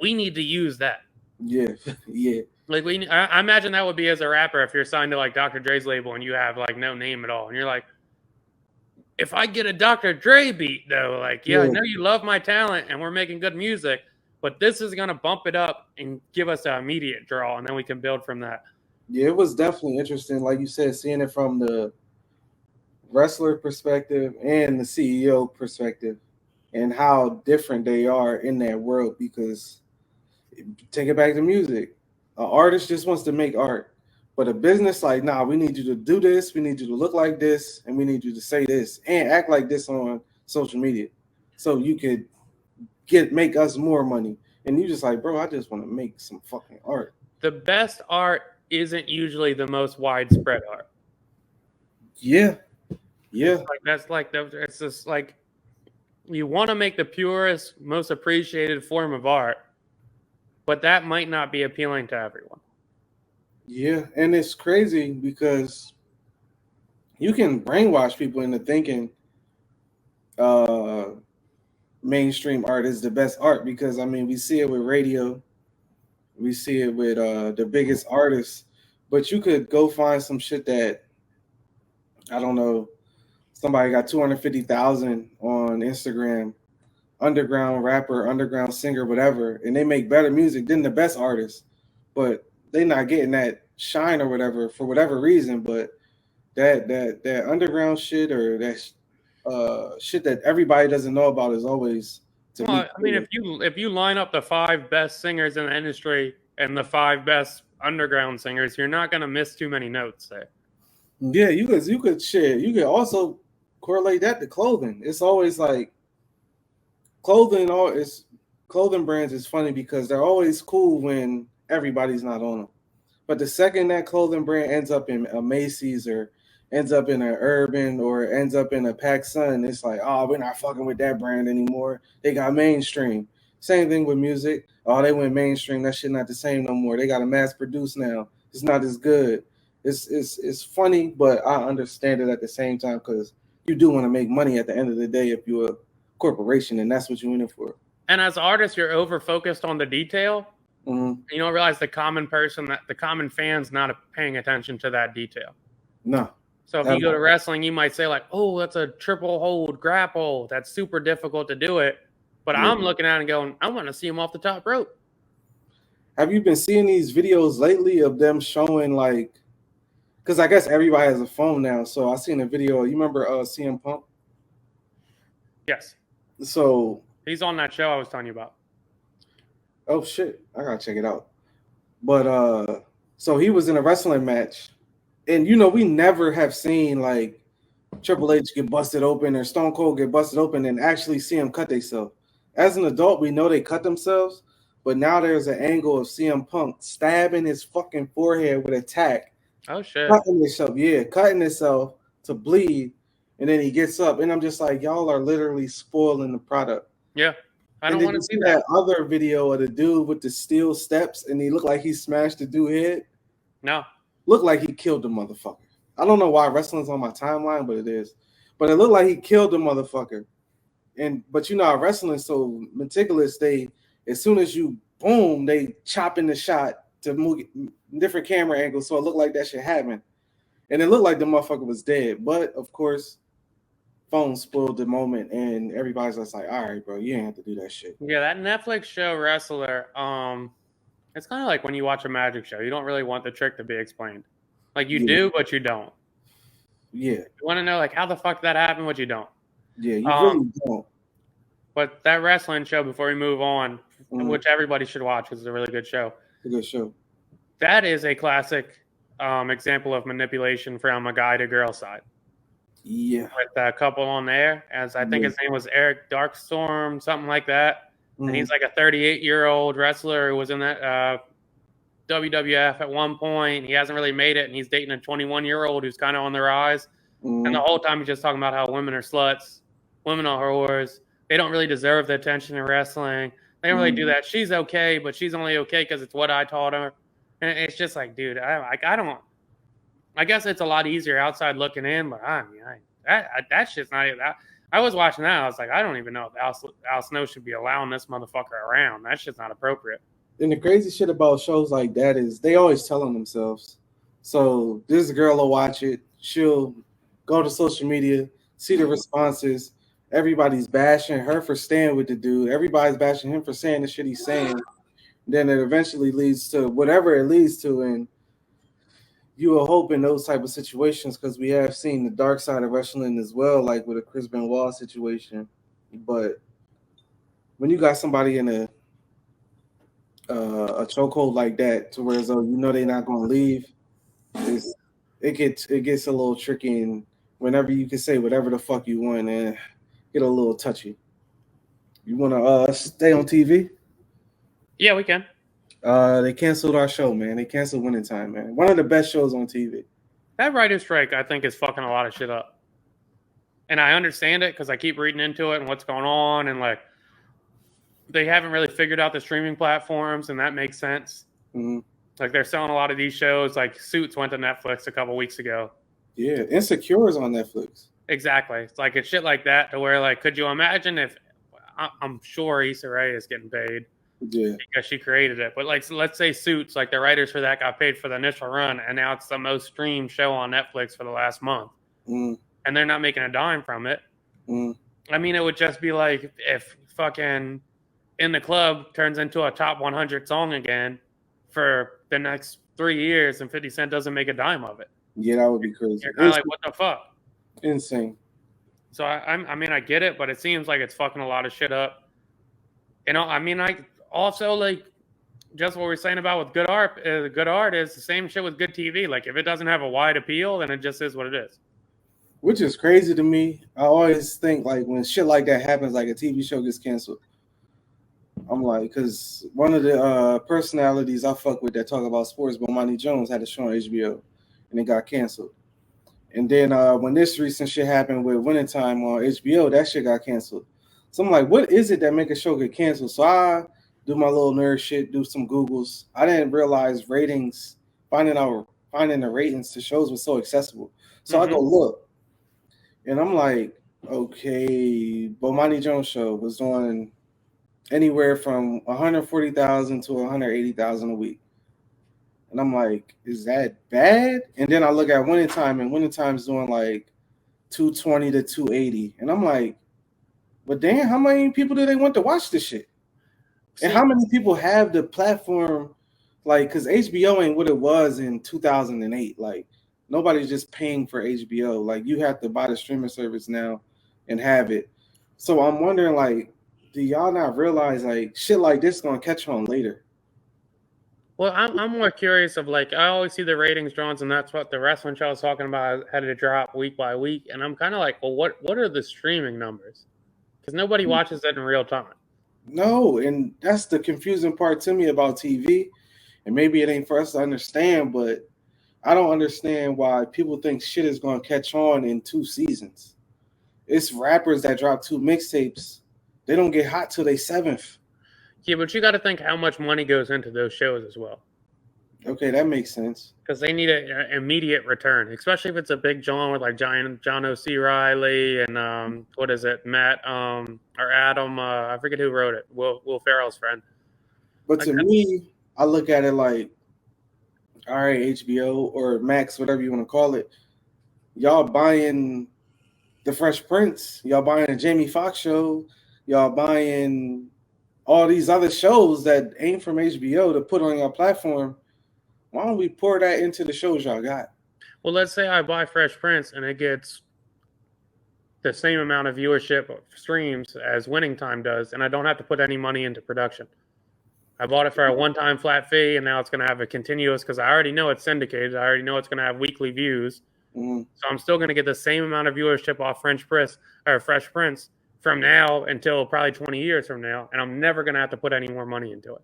B: We need to use that.
A: Yeah. Yeah.
B: Like I imagine that would be as a rapper if you're signed to like Dr. Dre's label and you have like no name at all, and you're like, if I get a Dr. Dre beat though, like I know you love my talent and we're making good music, but this is gonna bump it up and give us an immediate draw, and then we can build from that.
A: Yeah, it was definitely interesting, like you said, seeing it from wrestler perspective and the CEO perspective, and how different they are in that world. Because take it back to music, an artist just wants to make art, but a business like, nah, we need you to do this, we need you to look like this, and we need you to say this and act like this on social media, so you could make us more money. And you just like, bro, I just want to make some fucking art.
B: The best art isn't usually the most widespread art.
A: Yeah.
B: It's just like you want to make the purest, most appreciated form of art, but that might not be appealing to everyone.
A: Yeah, and it's crazy because you can brainwash people into thinking mainstream art is the best art, because I mean, we see it with radio, we see it with the biggest artists, but you could go find some shit that, I don't know, somebody got 250,000 on Instagram, underground rapper, underground singer, whatever, and they make better music than the best artists, but they not getting that shine or whatever for whatever reason. But that underground shit, or that shit that everybody doesn't know about, is always to me.
B: I mean, if you line up the 5 best singers in the industry and the 5 best underground singers, you're not gonna miss too many notes there.
A: Yeah, you could share. You could also correlate that to clothing. It's always like clothing brands is funny because they're always cool when everybody's not on them. But the second that clothing brand ends up in a Macy's, or ends up in an Urban, or ends up in a PacSun, it's like, oh, we're not fucking with that brand anymore. They got mainstream. Same thing with music. Oh, they went mainstream. That shit not the same no more. They got to mass produce now. It's not as good. It's funny, but I understand it at the same time, because you do want to make money at the end of the day if you're a corporation, and that's what you're in it for.
B: And as artists, you're over focused on the detail.
A: Mm-hmm.
B: You don't realize the common fan's not paying attention to that detail.
A: No.
B: So if you go to wrestling, you might say like, oh, that's a triple hold grapple. That's super difficult to do it. But yeah. I'm looking at it and going, I want to see him off the top rope.
A: Have you been seeing these videos lately of them showing, like, because I guess everybody has a phone now. So I seen a video. You remember CM Punk?
B: Yes.
A: So
B: he's on that show I was telling you about.
A: Oh shit, I gotta check it out. But so he was in a wrestling match, and we never have seen like Triple H get busted open or Stone Cold get busted open and actually see him cut themselves. As an adult, we know they cut themselves, but now there's an angle of CM Punk stabbing his fucking forehead with a tack.
B: Oh shit.
A: Cutting himself to bleed, and then he gets up, and I'm just like, y'all are literally spoiling the product.
B: Yeah. I don't want to see that
A: other video of the dude with the steel steps, and he looked like he smashed the dude head.
B: No.
A: Looked like he killed the motherfucker. I don't know why wrestling's on my timeline, but it is. But it looked like he killed the motherfucker. But wrestling's so meticulous, as soon as you boom, they chop in the shot to move different camera angles, so it looked like that shit happened. And it looked like the motherfucker was dead. But of course, phone spoiled the moment, and everybody's just like, all right, bro, you ain't have to do that shit.
B: Yeah, that Netflix show Wrestler, it's kind of like when you watch a magic show. You don't really want the trick to be explained. Like you do, but you don't.
A: Yeah.
B: You want to know like how the fuck that happened, but you don't.
A: Yeah, you really don't.
B: But that wrestling show, before we move on, which everybody should watch because it's a really good show.
A: A good show.
B: That is a classic example of manipulation from a guy to girl side.
A: Yeah.
B: With a couple on there, as I think his name was Eric Darkstorm, something like that. And he's like a 38-year-old wrestler who was in that WWF at one point. He hasn't really made it, and he's dating a 21-year-old who's kind of on the rise. And the whole time he's just talking about how women are sluts, women are whores. They don't really deserve the attention in wrestling. They don't really do that. She's okay, but she's only okay because it's what I taught her. And it's just like, dude, I don't. I guess it's a lot easier outside looking in, but I mean, that shit's not even that. I was watching that. I was like, I don't even know if Al Snow should be allowing this motherfucker around. That shit's not appropriate.
A: And the crazy shit about shows like that is they always tell on themselves. So this girl will watch it. She'll go to social media, see the responses. Everybody's bashing her for staying with the dude. Everybody's bashing him for saying the shit he's saying. Then it eventually leads to whatever it leads to. And you will hope in those type of situations because we have seen the dark side of wrestling as well, like with a Chris Benoit situation. But when you got somebody in a chokehold like that, to where as though they're not going to leave, it gets a little tricky, and whenever you can say whatever the fuck you want and get a little touchy. You want to stay on TV?
B: Yeah, we can.
A: They canceled our show, man. They canceled Winning Time, man. One of the best shows on TV.
B: That writer's strike, I think, is fucking a lot of shit up. And I understand it because I keep reading into it and what's going on, and like they haven't really figured out the streaming platforms, and that makes sense.
A: Mm-hmm.
B: Like they're selling a lot of these shows. Like Suits went to Netflix a couple weeks ago.
A: Yeah, Insecure is on Netflix.
B: Exactly. It's like it's shit like that to where like, could you imagine if I'm sure Issa Rae is getting paid?
A: Yeah,
B: because she created it. But like, let's say Suits, like the writers for that got paid for the initial run, and now it's the most streamed show on Netflix for the last month, and they're not making a dime from it. I mean, it would just be like if fucking In the Club turns into a top 100 song again for the next 3 years, and 50 Cent doesn't make a dime of it.
A: Yeah, that would be crazy.
B: You're kind of like, what the fuck?
A: Insane.
B: So I mean, I get it, but it seems like it's fucking a lot of shit up. I mean, also, like, just what we're saying about with good art is the same shit with good TV. Like, if it doesn't have a wide appeal, then it just is what it is.
A: Which is crazy to me. I always think, like, when shit like that happens, like a TV show gets canceled, I'm like, because one of the personalities I fuck with that talk about sports, Bomani Jones, had a show on HBO, and it got canceled. And then when this recent shit happened with Winning Time on HBO, that shit got canceled. So I'm like, what is it that make a show get canceled? So I do my little nerd shit, do some Googles. I didn't realize finding the ratings to shows was so accessible. So I go look, and I'm like, okay, Bomani Jones show was doing anywhere from 140,000 to 180,000 a week. And I'm like, is that bad? And then I look at Winning Time, and Winning Time's doing like 220 to 280. And I'm like, but damn, how many people do they want to watch this shit? And how many people have the platform? Like, because HBO ain't what it was in 2008. Like, nobody's just paying for HBO. Like, you have to buy the streaming service now and have it. So I'm wondering, like, do y'all not realize, like, shit like this is going to catch on later?
B: Well, I'm more curious of, like, I always see the ratings drones, and that's what the wrestling show I was talking about had to drop week by week. And I'm kind of like, well, what are the streaming numbers? Because nobody watches that in real time.
A: No, and that's the confusing part to me about TV. And maybe it ain't for us to understand, but I don't understand why people think shit is going to catch on in 2 seasons. It's rappers that drop 2 mixtapes. They don't get hot till they 7th.
B: Yeah, but you got to think how much money goes into those shows as well.
A: Okay, that makes sense.
B: Because they need an immediate return, especially if it's a big John with like John O.C. Riley and what is it, Matt or Adam? I forget who wrote it. Will Ferrell's friend.
A: But to me, I look at it like, all right, HBO or Max, whatever you want to call it, y'all buying the Fresh Prince, y'all buying a Jamie Foxx show, y'all buying all these other shows that ain't from HBO to put on your platform. Why don't we pour that into the shows y'all got?
B: Well, let's say I buy Fresh Prince and it gets the same amount of viewership of streams as Winning Time does, and I don't have to put any money into production. I bought it for a one-time flat fee, and now it's going to have a continuous, because I already know it's syndicated. I already know it's going to have weekly views. So I'm still going to get the same amount of viewership off Fresh Prince from now until probably 20 years from now, and I'm never going to have to put any more money into it.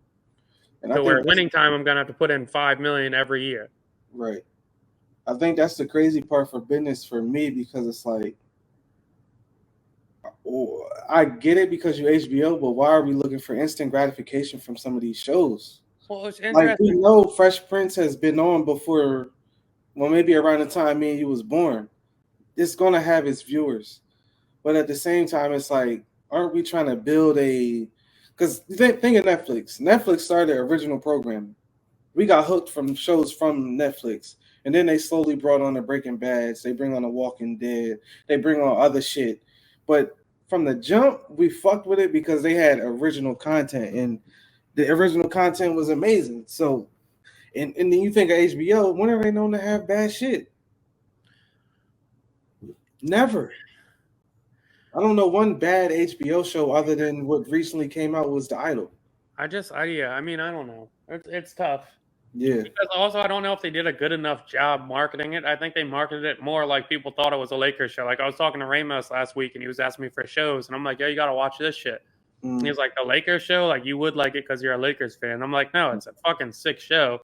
B: So where Winning Time, I'm going to have to put in $5 million every year.
A: Right. I think that's the crazy part for business for me, because it's like, I get it because you're HBO, but why are we looking for instant gratification from some of these shows?
B: Well, it's interesting.
A: Like, we know Fresh Prince has been on before, well, maybe around the time me and you was born. It's going to have its viewers. But at the same time, it's like, aren't we trying to build because think of Netflix. Netflix started original programming. We got hooked from shows from Netflix. And then they slowly brought on the Breaking Bads. They bring on the Walking Dead. They bring on other shit. But from the jump, we fucked with it because they had original content. And the original content was amazing. So And then you think of HBO, when are they known to have bad shit? Never. I don't know one bad HBO show other than what recently came out was The Idol.
B: I mean, I don't know. It's tough.
A: Yeah.
B: Because also, I don't know if they did a good enough job marketing it. I think they marketed it more like people thought it was a Lakers show. Like I was talking to Ramos last week, and he was asking me for shows, and I'm like, "Yo, you got to watch this shit." And he was like, "The Lakers show, like you would like it because you're a Lakers fan." I'm like, "No, it's a fucking sick show."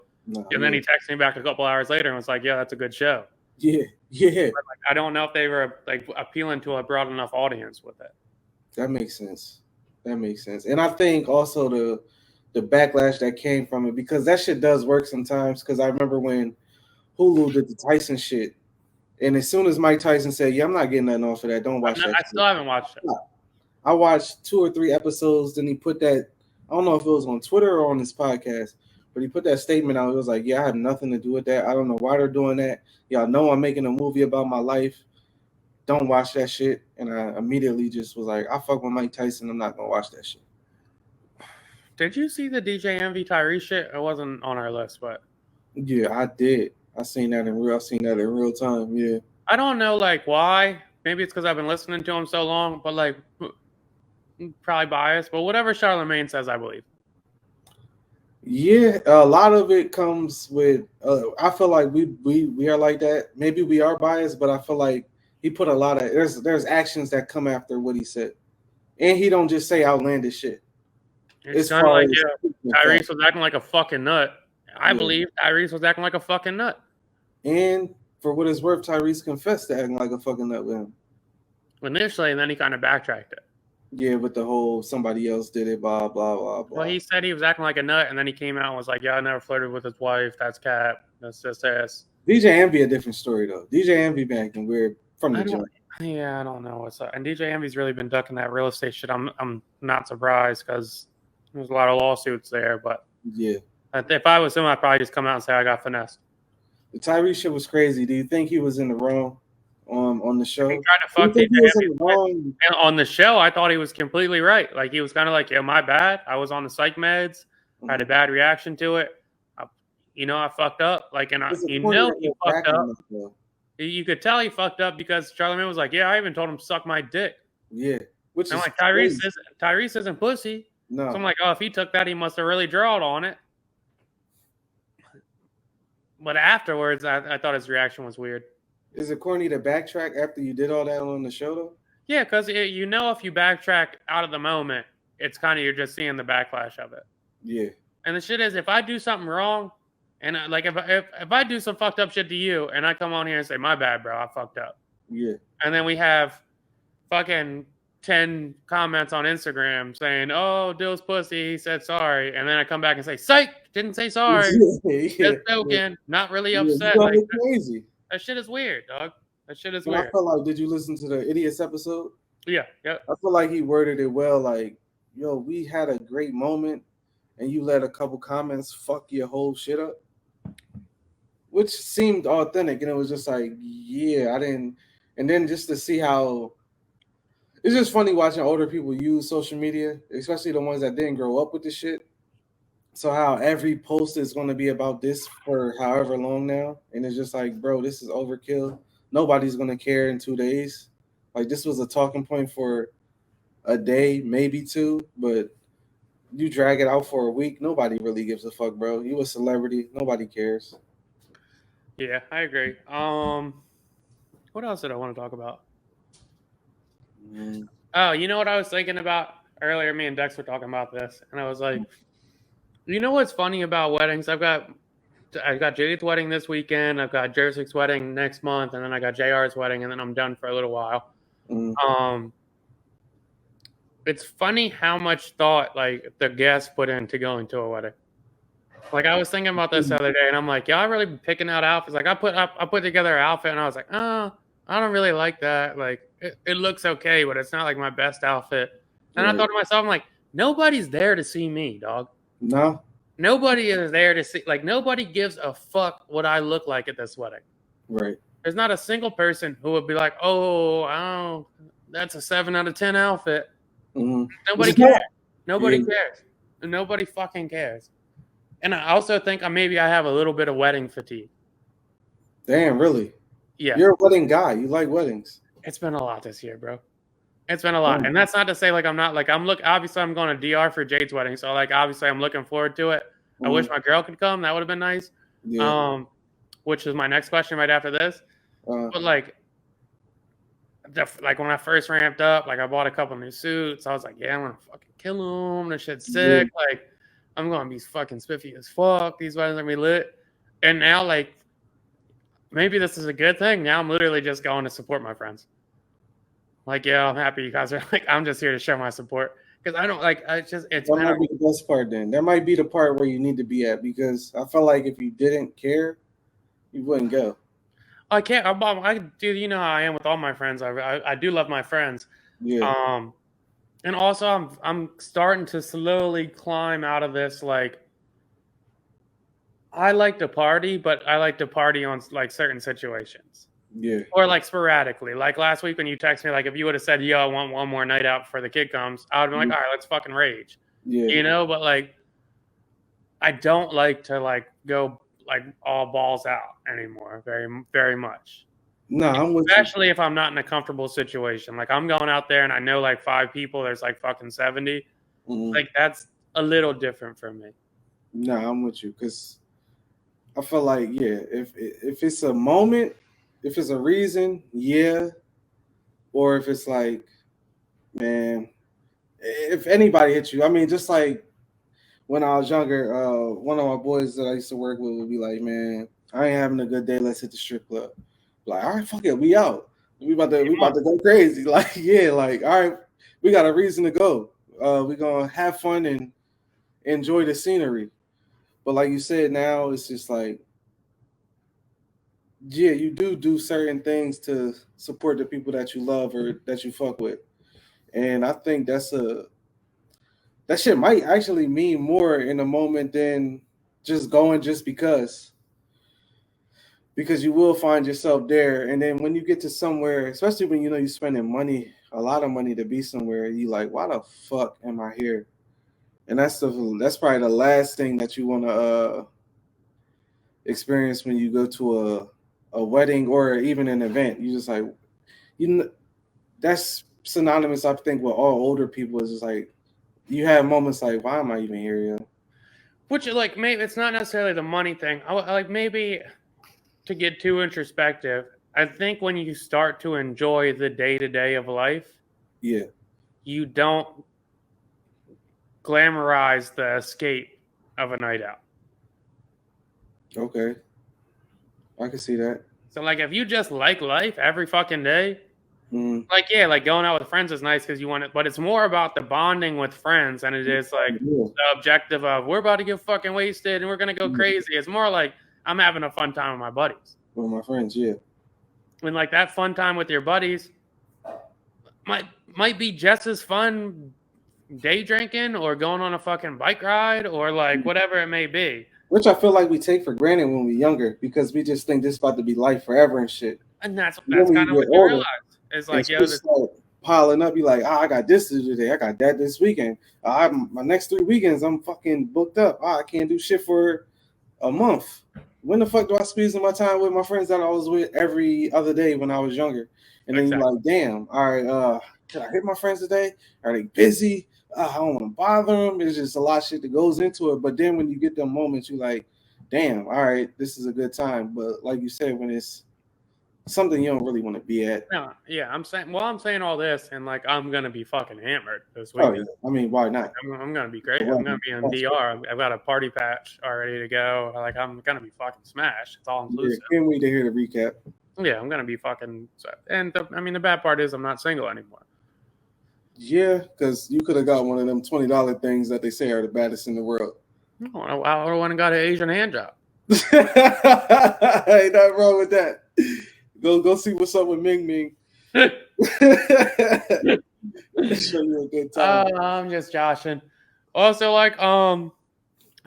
B: And then he texted me back a couple hours later and was like, "Yeah, that's a good show."
A: Yeah.
B: But, like, I don't know if they were like appealing to a broad enough audience with it.
A: That makes sense. And I think also the backlash that came from it, because that shit does work sometimes. Because I remember when Hulu did the Tyson shit, and as soon as Mike Tyson said, "Yeah, I'm not getting nothing off of that. Don't watch that."
B: I still haven't watched it.
A: I watched 2 or 3 episodes. Then he put that. I don't know if it was on Twitter or on his podcast, but he put that statement out. It was like, "Yeah, I had nothing to do with that. I don't know why they're doing that. Y'all know I'm making a movie about my life. Don't watch that shit." And I immediately just was like, "I fuck with Mike Tyson. I'm not gonna watch that shit."
B: Did you see the DJ Envy Tyrese shit? It wasn't on our list, but
A: yeah, I did. I seen that in real time. Yeah.
B: I don't know like why. Maybe it's because I've been listening to him so long, but like probably biased. But whatever Charlemagne says, I believe.
A: Yeah, a lot of it comes with. I feel like we are like that. Maybe we are biased, but I feel like he put a lot of there's actions that come after what he said, and he don't just say outlandish shit.
B: It's kind of like Tyrese was acting like a fucking nut. I believe Tyrese was acting like a fucking nut.
A: And for what it's worth, Tyrese confessed to acting like a fucking nut with him
B: initially, and then he kind of backtracked it.
A: Yeah, with the whole somebody else did it, blah blah blah blah.
B: Well, he said he was acting like a nut, and then he came out and was like, "Yeah, I never flirted with his wife. That's cap. That's just ass."
A: DJ Envy a different story though. DJ Envy back and weird from the jump.
B: Yeah, I don't know what's up. And DJ Envy's really been ducking that real estate shit. I'm not surprised because there's a lot of lawsuits there. But
A: yeah,
B: if I was him, I'd probably just come out and say I got finessed.
A: The Tyrese shit was crazy. Do you think he was in the wrong on the show?
B: He tried to fuck DJ Envy. On the show, I thought he was completely right. Like he was kind of like, "Yeah, my bad. I was on the psych meds. I had a bad reaction to it. I fucked up. Like, and he fucked up." You could tell he fucked up because Charlemagne was like, "Yeah, I even told him to suck my dick."
A: Yeah,
B: which I'm like, Tyrese isn't pussy.
A: No,
B: so I'm like, oh, if he took that, he must have really drawled on it. But afterwards, I thought his reaction was weird.
A: Is it corny to backtrack after you did all that on the show, though?
B: Yeah, because if you backtrack out of the moment, it's kind of you're just seeing the backlash of it.
A: Yeah.
B: And the shit is, if I do something wrong, and like if I do some fucked up shit to you, and I come on here and say, "My bad, bro, I fucked up."
A: Yeah.
B: And then we have fucking 10 comments on Instagram saying, "Oh, Dill's pussy, he said sorry," and then I come back and say, "Psych, didn't say sorry." Just joking, not really upset.
A: Like, crazy.
B: That shit is weird, dog. That shit is weird.
A: I feel like, did you listen to the Idiots episode?
B: Yeah. I
A: feel like he worded it well. Like, yo, we had a great moment, and you let a couple comments fuck your whole shit up, which seemed authentic, and it was just like, yeah, I didn't. And then just to see how it's just funny watching older people use social media, especially the ones that didn't grow up with this shit. So how every post is going to be about this for however long now, and it's just like, bro, this is overkill. Nobody's going to care in 2 days. Like, this was a talking point for a day, maybe 2, but you drag it out for a week, nobody really gives a fuck, bro. You a celebrity, nobody cares.
B: Yeah, I agree. What else did I want to talk about? Oh, you know what I was thinking about earlier? Me and Dex were talking about this, and I was like, you know what's funny about weddings? I've got Jade's wedding this weekend. I've got Jersik's wedding next month, and then I got JR's wedding, and then I'm done for a little while. It's funny how much thought like the guests put into going to a wedding. Like I was thinking about this the other day, and I'm like, I really been picking out outfits. Like I put together an outfit, and I was like, oh, I don't really like that. Like it looks okay, but it's not like my best outfit. And I thought to myself, I'm like, nobody's there to see me, dog.
A: No.
B: Nobody is there to see. Like nobody gives a fuck what I look like at this wedding.
A: Right.
B: There's not a single person who would be like, oh, that's a 7 out of 10 outfit. Nobody cares. Nobody cares. Nobody fucking cares. And I also think maybe I have a little bit of wedding fatigue.
A: Damn, really?
B: Yeah.
A: You're a wedding guy. You like weddings.
B: It's been a lot this year, bro. It's been a lot. And that's not to say like I'm not like obviously I'm going to DR for Jade's wedding. So like obviously I'm looking forward to it. I wish my girl could come. That would have been nice. Yeah. Which is my next question right after this. But like when I first ramped up, like I bought a couple new suits. I was like, yeah, I'm gonna fucking kill them. This shit's sick. Yeah. Like I'm gonna be fucking spiffy as fuck. These weddings are gonna be lit. And now like maybe this is a good thing. Now I'm literally just going to support my friends. Like, yeah, I'm happy you guys are like, I'm just here to show my support. Because I don't like, it's
A: that might be the best part then. That might be the part where you need to be at, because I felt like if you didn't care, you wouldn't go.
B: I can't, I do, you know how I am with all my friends. I do love my friends. Yeah. And also I'm starting to slowly climb out of this, like, I like to party, but I like to party on like certain situations. Yeah. Or like sporadically. Like last week when you text me, like if you would have said, yo, I want one more night out before the kid comes, I would have been like, all right, let's fucking rage. Yeah. You know, but like I don't like to like go like all balls out anymore, very, very much.
A: No, I'm with
B: especially if I'm not in a comfortable situation. Like I'm going out there and I know like 5 people, there's like fucking 70. Mm-hmm. Like that's a little different for me.
A: No, I'm with you, because I feel like, yeah, if it's a moment, if it's a reason, yeah. Or if it's like, man, if anybody hits you, I mean, just like when I was younger, one of my boys that I used to work with would be like, man, I ain't having a good day, let's hit the strip club. Like, all right, fuck it, we out. We about to go crazy. Like, yeah, like, all right, we got a reason to go. We're gonna have fun and enjoy the scenery. But like you said, now it's just like, yeah, you do certain things to support the people that you love or that you fuck with. And I think that shit might actually mean more in a moment than just going just because you will find yourself there. And then when you get to somewhere, especially when you know you're spending money, a lot of money to be somewhere, you like, why the fuck am I here? And that's probably the last thing that you want to experience when you go to a wedding or even an event. You just like, you know, that's synonymous, I think, with all older people. Is just like you have moments like, why am I even here? Yo?
B: Which like maybe it's not necessarily the money thing. I like maybe to get too introspective. I think when you start to enjoy the day-to-day of life, yeah, you don't glamorize the escape of a night out.
A: Okay. I can see that.
B: So like if you just like life every fucking day, like yeah, like going out with friends is nice because you want it, but it's more about the bonding with friends than it is like the objective of we're about to get fucking wasted and we're gonna go crazy. It's more like I'm having a fun time with my buddies.
A: With my friends, yeah.
B: And like that fun time with your buddies might be just as fun day drinking or going on a fucking bike ride or like whatever it may be.
A: Which I feel like we take for granted when we're younger because we just think this is about to be life forever and shit.
B: And that's kind of what you realize. It's like, yo,
A: start piling up. You're like, I got this to do today. I got that this weekend. My next 3 weekends, I'm fucking booked up. I can't do shit for a month. When the fuck do I squeeze in my time with my friends that I was with every other day when I was younger? And then you're like, damn, all right, did I hit my friends today? Are they busy? I don't want to bother them. There's just a lot of shit that goes into it. But then when you get them moments, you're like, damn, all right, this is a good time. But like you said, when it's something you don't really want to be at.
B: No, yeah, I'm saying all this, and like I'm gonna be fucking hammered this week.
A: Oh, yeah. I mean, why not?
B: I'm gonna be great. I'm gonna be in DR. I've got a party patch all ready to go. Like I'm gonna be fucking smashed. It's all inclusive.
A: Yeah, can't wait to hear the recap.
B: Yeah, I'm gonna be fucking. And the bad part is I'm not single anymore.
A: Yeah, because you could have got one of them $20 things that they say are the baddest in the world.
B: No, I went and got an Asian hand job.
A: Ain't nothing wrong with that. Go see what's up with Ming Ming. Show you a good time.
B: I'm just joshing. Also, like, I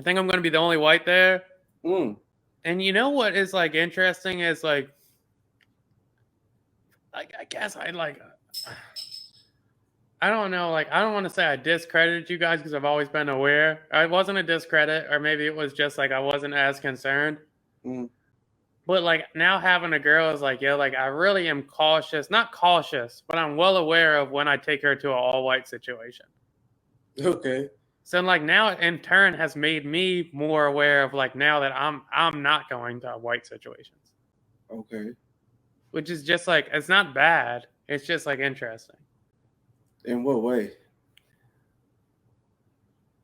B: think I'm gonna be the only white there. And you know what is like interesting is like I guess I I don't know. Like, I don't want to say I discredited you guys because I've always been aware. I wasn't a discredit, or maybe it was just like I wasn't as concerned. But like now having a girl is like, yo, like I really am cautious. Not cautious, but I'm well aware of when I take her to an all-white situation.
A: Okay.
B: So like now in turn has made me more aware of like now that I'm not going to white situations.
A: Okay.
B: Which is just like, it's not bad. It's just like interesting.
A: In what way?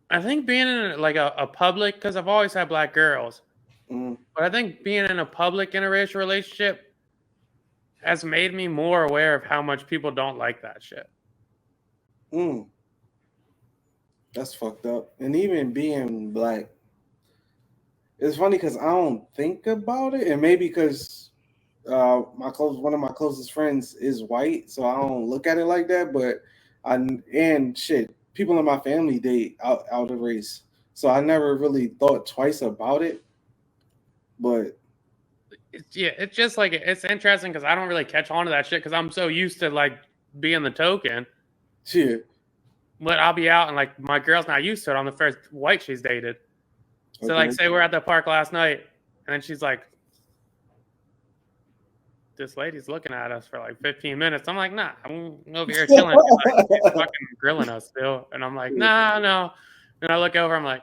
B: I think being in like a public, because I've always had black girls, but I think being in a public interracial relationship has made me more aware of how much people don't like that shit.
A: That's fucked up. And even being black, it's funny because I don't think about it, and maybe because one of my closest friends is white, so I don't look at it like that. But people in my family date out of race, so I never really thought twice about it. But
B: it's just like it's interesting because I don't really catch on to that shit because I'm so used to like being the token.
A: Yeah.
B: But I'll be out and like my girl's not used to it. I'm the first white she's dated. So like say we're at the park last night and then she's like, this lady's looking at us for like 15 minutes. I'm like, nah, I'm over here chilling. She's fucking grilling us still. And I'm like, nah, no. And I look over, I'm like,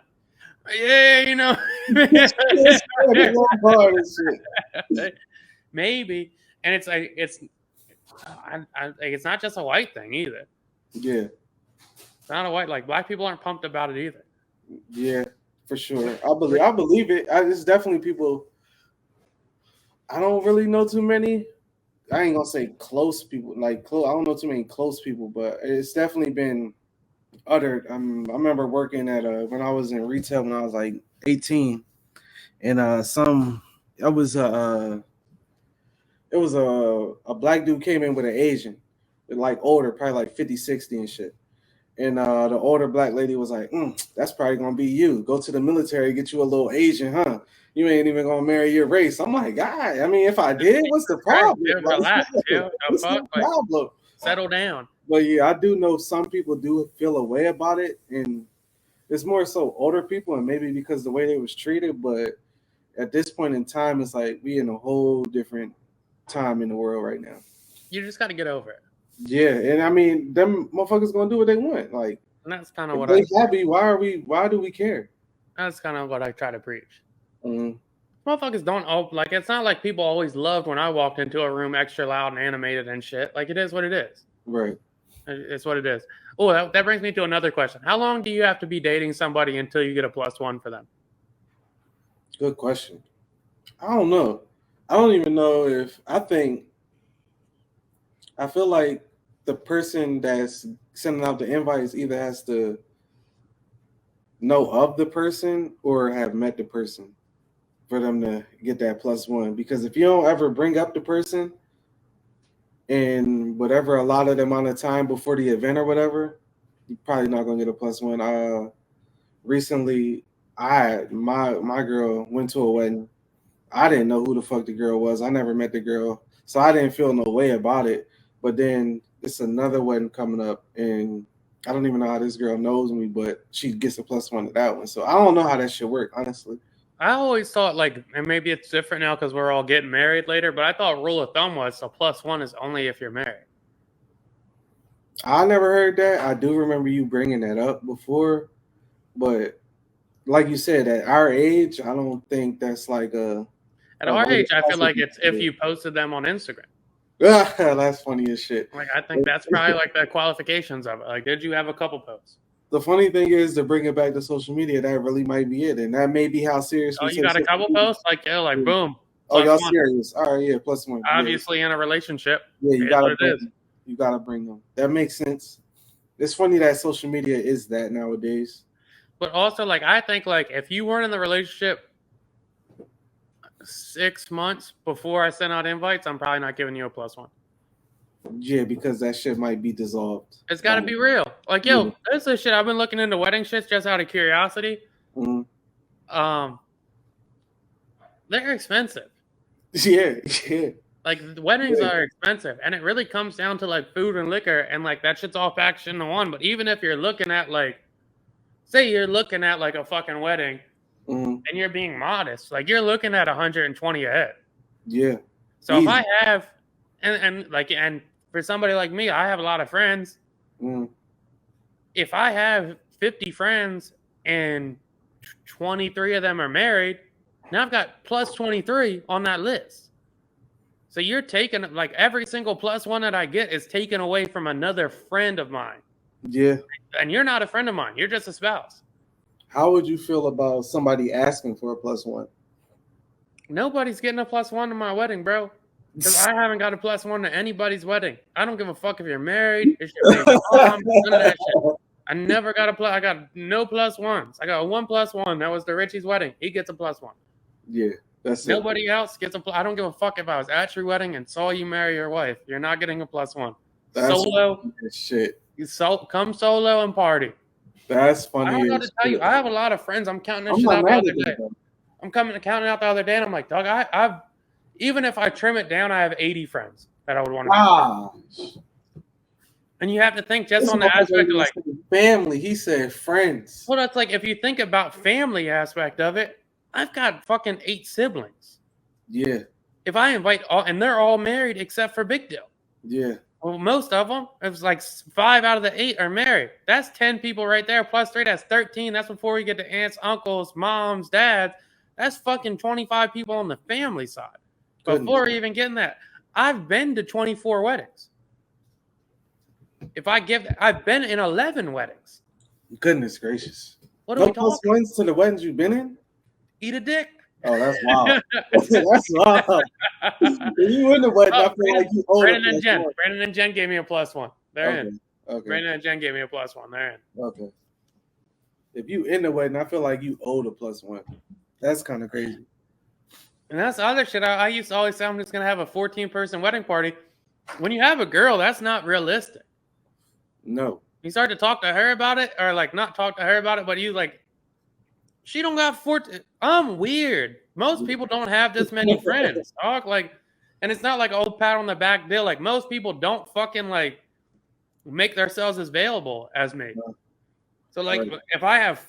B: yeah, you know. Maybe. And it's like it's not just a white thing either.
A: Yeah.
B: It's not a white, like black people aren't pumped about it either.
A: Yeah, for sure. I believe it. It's definitely people. I don't really know too many. I ain't gonna say close people. Like I don't know too many close people, but it's definitely been uttered. I remember working at when I was in retail when I was like 18, and it was a black dude came in with an Asian, like older, probably like 50, 60 and shit. And the older black lady was like, that's probably gonna be you. Go to the military, get you a little Asian, huh? You ain't even gonna marry your race. I'm like, God, I mean, if I did, what's the problem?
B: What's the problem? Settle down.
A: But yeah, I do know some people do feel a way about it, and it's more so older people, and maybe because the way they was treated. But at this point in time, it's like we in a whole different time in the world right now.
B: You just got to get over it.
A: Yeah, and I mean, them motherfuckers gonna do what they want. Like,
B: and that's kind of what
A: they happy. Why do we care?
B: That's kind of what I try to preach. Motherfuckers don't like. It's not like people always loved when I walked into a room extra loud and animated and shit. Like it is what it is.
A: Right.
B: It's what it is. Oh, that brings me to another question. How long do you have to be dating somebody until you get a +1 for them?
A: Good question. I don't know. I don't even know if I feel like the person that's sending out the invites either has to know of the person or have met the person for them to get that +1. Because if you don't ever bring up the person in whatever allotted amount of time before the event or whatever, you're probably not gonna get a +1. Recently, my girl went to a wedding. I didn't know who the fuck the girl was. I never met the girl, so I didn't feel no way about it. But then it's another wedding coming up, and I don't even know how this girl knows me, but she gets a +1 to that one. So I don't know how that should work, honestly.
B: I always thought like, and maybe it's different now because we're all getting married later, but I thought rule of thumb was a +1 is only if you're married.
A: I never heard that. I do remember you bringing that up before, but like you said, at our age, I don't think that's like a.
B: At our age, I feel like it's if you posted them on Instagram.
A: That's funny as shit.
B: Like I think that's probably like the qualifications of it. Like, did you have a couple posts?
A: The funny thing is, to bring it back to social media, that really might be it, and that may be how serious.
B: Oh, you got a couple posts? Like, yeah, like boom.
A: Oh, y'all serious? All right, yeah, +1.
B: Obviously, in a relationship.
A: Yeah, you gotta bring them. That makes sense. It's funny that social media is that nowadays.
B: But also, like, I think like if you weren't in the relationship 6 months before I sent out invites, I'm probably not giving you a +1.
A: Yeah, because that shit might be dissolved.
B: It's got to be real. Like, yo, this is shit. I've been looking into wedding shits just out of curiosity.
A: Mm-hmm.
B: They're expensive.
A: Yeah.
B: Like weddings are expensive, and it really comes down to like food and liquor, and like that shit's all packaged into one. But even if you're looking at like, say you're looking at like a fucking wedding, and you're being modest, like you're looking at 120 a head.
A: Yeah.
B: So easy. If I have, and for somebody like me, I have a lot of friends. If I have 50 friends and 23 of them are married, now I've got plus 23 on that list. So you're taking, like, every single plus one that I get is taken away from another friend of mine.
A: Yeah.
B: And you're not a friend of mine. You're just a spouse.
A: How would you feel about somebody asking for a plus one?
B: Nobody's getting a plus one to my wedding, bro. Because I haven't got a plus one to anybody's wedding. I don't give a fuck if you're married. If you're baby mom, none of that shit. I never got a plus. I got no plus ones. I got a 1+1. That was the Richie's wedding. He gets a plus one.
A: Yeah, that's
B: Nobody else gets a plus. I don't give a fuck if I was at your wedding and saw you marry your wife. You're not getting a plus one.
A: That's
B: solo
A: shit.
B: Come solo and party.
A: That's funny.
B: I don't know to tell you. I have a lot of friends. I'm counting this shit out the other day. I'm counting out the other day, and I'm like, dog, I've even if I trim it down, I have 80 friends that I would want to be. And you have to think just on the aspect of like
A: family. He said friends.
B: Well, that's like if you think about family aspect of it, I've got fucking 8 siblings.
A: Yeah.
B: If I invite all, and they're all married except for Big Deal.
A: Yeah.
B: Well, most of them, it was like 5 out of the 8 are married. That's 10 people right there. Plus 3, that's 13. That's before we get to aunts, uncles, moms, dads. That's fucking 25 people on the family side. Before even getting that, I've been to 24 weddings. I've been in 11 weddings.
A: Goodness gracious.
B: What are we talking?
A: Ones to the weddings you've been in?
B: Eat a dick.
A: Oh, that's wild. That's wild. You in the wedding, I feel like you owe
B: Brandon and Jen. Brandon and Jen gave me a plus one. They're in.
A: Okay.
B: Brandon and Jen gave me a plus one. They're in.
A: Okay. If you in the wedding, I feel like you owe the plus one. That's kind of crazy.
B: And that's the other shit. I used to always say I'm just going to have a 14-person wedding party. When you have a girl, that's not realistic.
A: No.
B: You start to talk to her about it, or like not talk to her about it, but you like, she don't got 14. I'm weird. Most people don't have this many friends. Dog. Like, and it's not like an old pat on the back deal. Like most people don't fucking like make themselves as available as me. No. So like if I have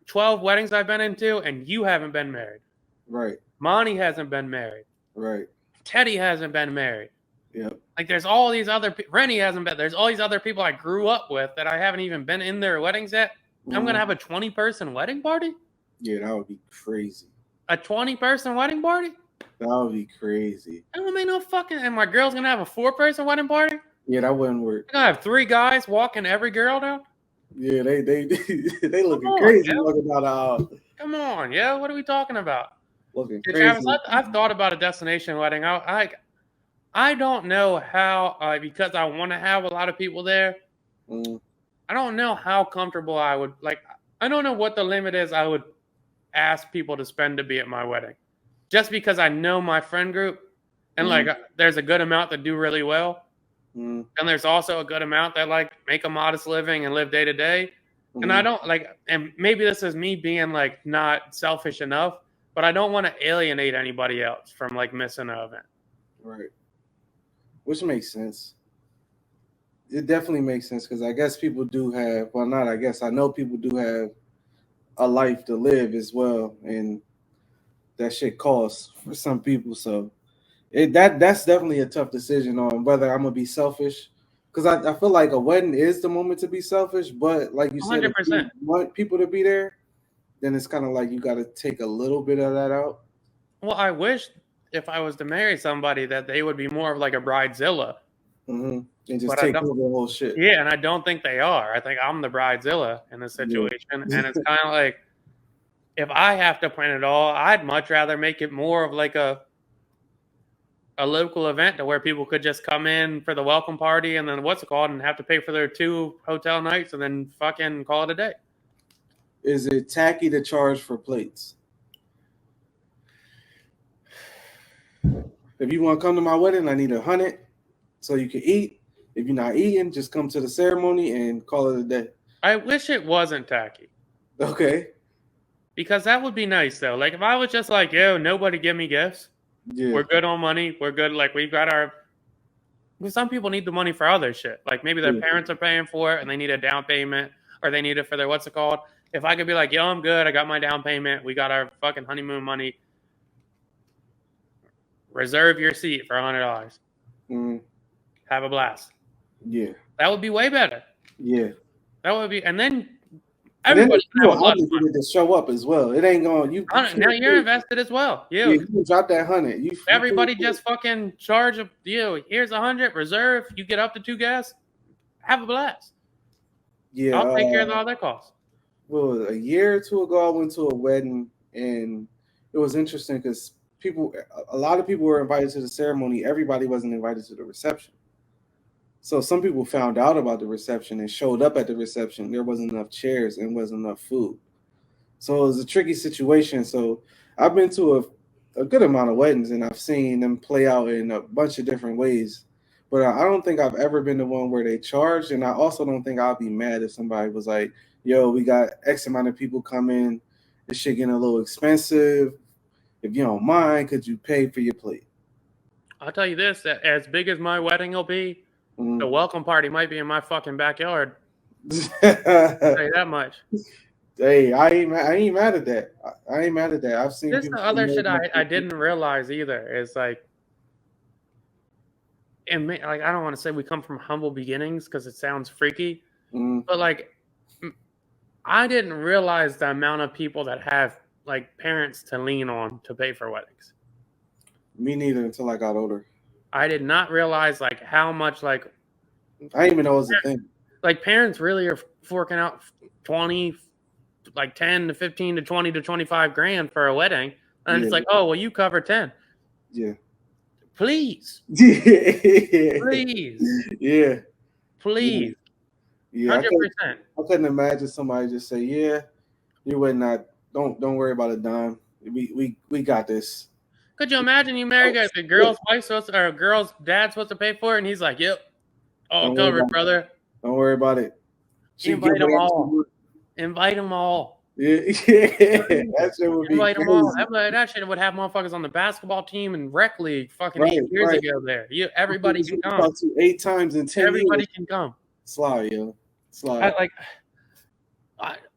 B: 12 weddings I've been into and you haven't been married.
A: Right.
B: Monty hasn't been married.
A: Right.
B: Teddy hasn't been married.
A: Yep.
B: Like there's all these other Rennie hasn't been. There's all these other people I grew up with that I haven't even been in their weddings yet. I'm gonna have a 20-person wedding party.
A: Yeah, that would be crazy.
B: A 20-person wedding party?
A: That would be crazy.
B: That don't make no fucking. And my girl's gonna have a 4-person wedding party?
A: Yeah, that wouldn't work.
B: I'm gonna have 3 guys walking every girl down.
A: Yeah, they looking crazy. Looking about
B: Come on, yeah. What are we talking about?
A: Looking crazy.
B: Travis, I've thought about a destination wedding. I don't know how, because I want to have a lot of people there. I don't know how comfortable I would, like, I don't know what the limit is I would ask people to spend to be at my wedding. Just because I know my friend group, and, like, there's a good amount that do really well. And there's also a good amount that, like, make a modest living and live day to day. And I don't, like, and maybe this is me being, like, not selfish enough, but I don't want to alienate anybody else from, like, missing an event.
A: Right. Which makes sense. It definitely makes sense because I guess people do have, well, not I guess, I know people do have a life to live as well. And that shit costs for some people. So that's definitely a tough decision on whether I'm going to be selfish. Because I feel like a wedding is the moment to be selfish. But like you said,
B: 100%.
A: if you want people to be there, then it's kind of like you got to take a little bit of that out.
B: Well, I wish if I was to marry somebody that they would be more of like a bridezilla.
A: And just take over the whole shit.
B: Yeah, and I don't think they are. I think I'm the bridezilla in this situation. Yeah. And it's kind of like, if I have to plan it all, I'd much rather make it more of like a local event to where people could just come in for the welcome party and then and have to pay for their 2 hotel nights and then fucking call it a day.
A: Is it tacky to charge for plates? If you want to come to my wedding, I need 100 so you can eat. If you're not eating, just come to the ceremony and call it a day.
B: I wish it wasn't tacky.
A: Okay.
B: Because that would be nice, though. Like, if I was just like, yo, nobody give me gifts.
A: Yeah.
B: We're good on money. We're good. Like we've got our. Because some people need the money for other shit. Like maybe their parents are paying for it and they need a down payment, or they need it for their what's it called. If I could be like, yo, I'm good. I got my down payment. We got our fucking honeymoon money. Reserve your seat for $100. Have a blast.
A: Yeah.
B: That would be way better.
A: Yeah.
B: That would be, and then everybody can have a lot of fun.
A: To show up as well. It ain't going. You
B: now you're invested as well.
A: You can drop that 100.
B: Everybody just fucking charge you. Here's 100 reserve. You get up to 2 guests. Have a blast.
A: Yeah,
B: I'll take care of all that costs.
A: Well, a year or two ago, I went to a wedding, and it was interesting because a lot of people were invited to the ceremony. Everybody wasn't invited to the reception. So some people found out about the reception and showed up at the reception. There wasn't enough chairs and wasn't enough food. So it was a tricky situation. So I've been to a good amount of weddings, and I've seen them play out in a bunch of different ways. But I don't think I've ever been the one where they charged. And I also don't think I'll be mad if somebody was like, yo, we got X amount of people coming. This shit getting a little expensive. If you don't mind, could you pay for your plate?
B: I'll tell you this, that as big as my wedding will be, the welcome party might be in my fucking backyard. I'll tell you that much.
A: Hey, I ain't mad at that. I ain't mad at that. I've seen
B: this the other shit I didn't realize either is like, and like I don't want to say we come from humble beginnings because it sounds freaky, but like I didn't realize the amount of people that have like parents to lean on to pay for weddings.
A: Me neither until I got older.
B: I did not realize like how much like
A: I didn't even know it was a thing.
B: Like parents really are forking out 20, like 10 to 15 to 20 to 25 grand for a wedding, and it's like, oh well, you cover 10.
A: Yeah.
B: Please.
A: Please.
B: Yeah. Please.
A: Yeah.
B: 100%.
A: I couldn't imagine somebody just say, yeah, you would not. Don't worry about a dime. We got this.
B: Could you imagine you marry the girl's wife or a girl's dad's supposed to pay for it, and he's like, yep, all covered, brother.
A: Don't worry about it.
B: Invite them all. Invite them all.
A: Yeah, that shit would be
B: invite them all. That shit would have motherfuckers on the basketball team and rec league fucking 8 years ago there. Everybody can come.
A: About to 8 times in 10
B: Everybody
A: years.
B: can come.
A: Slide, yo. Slide.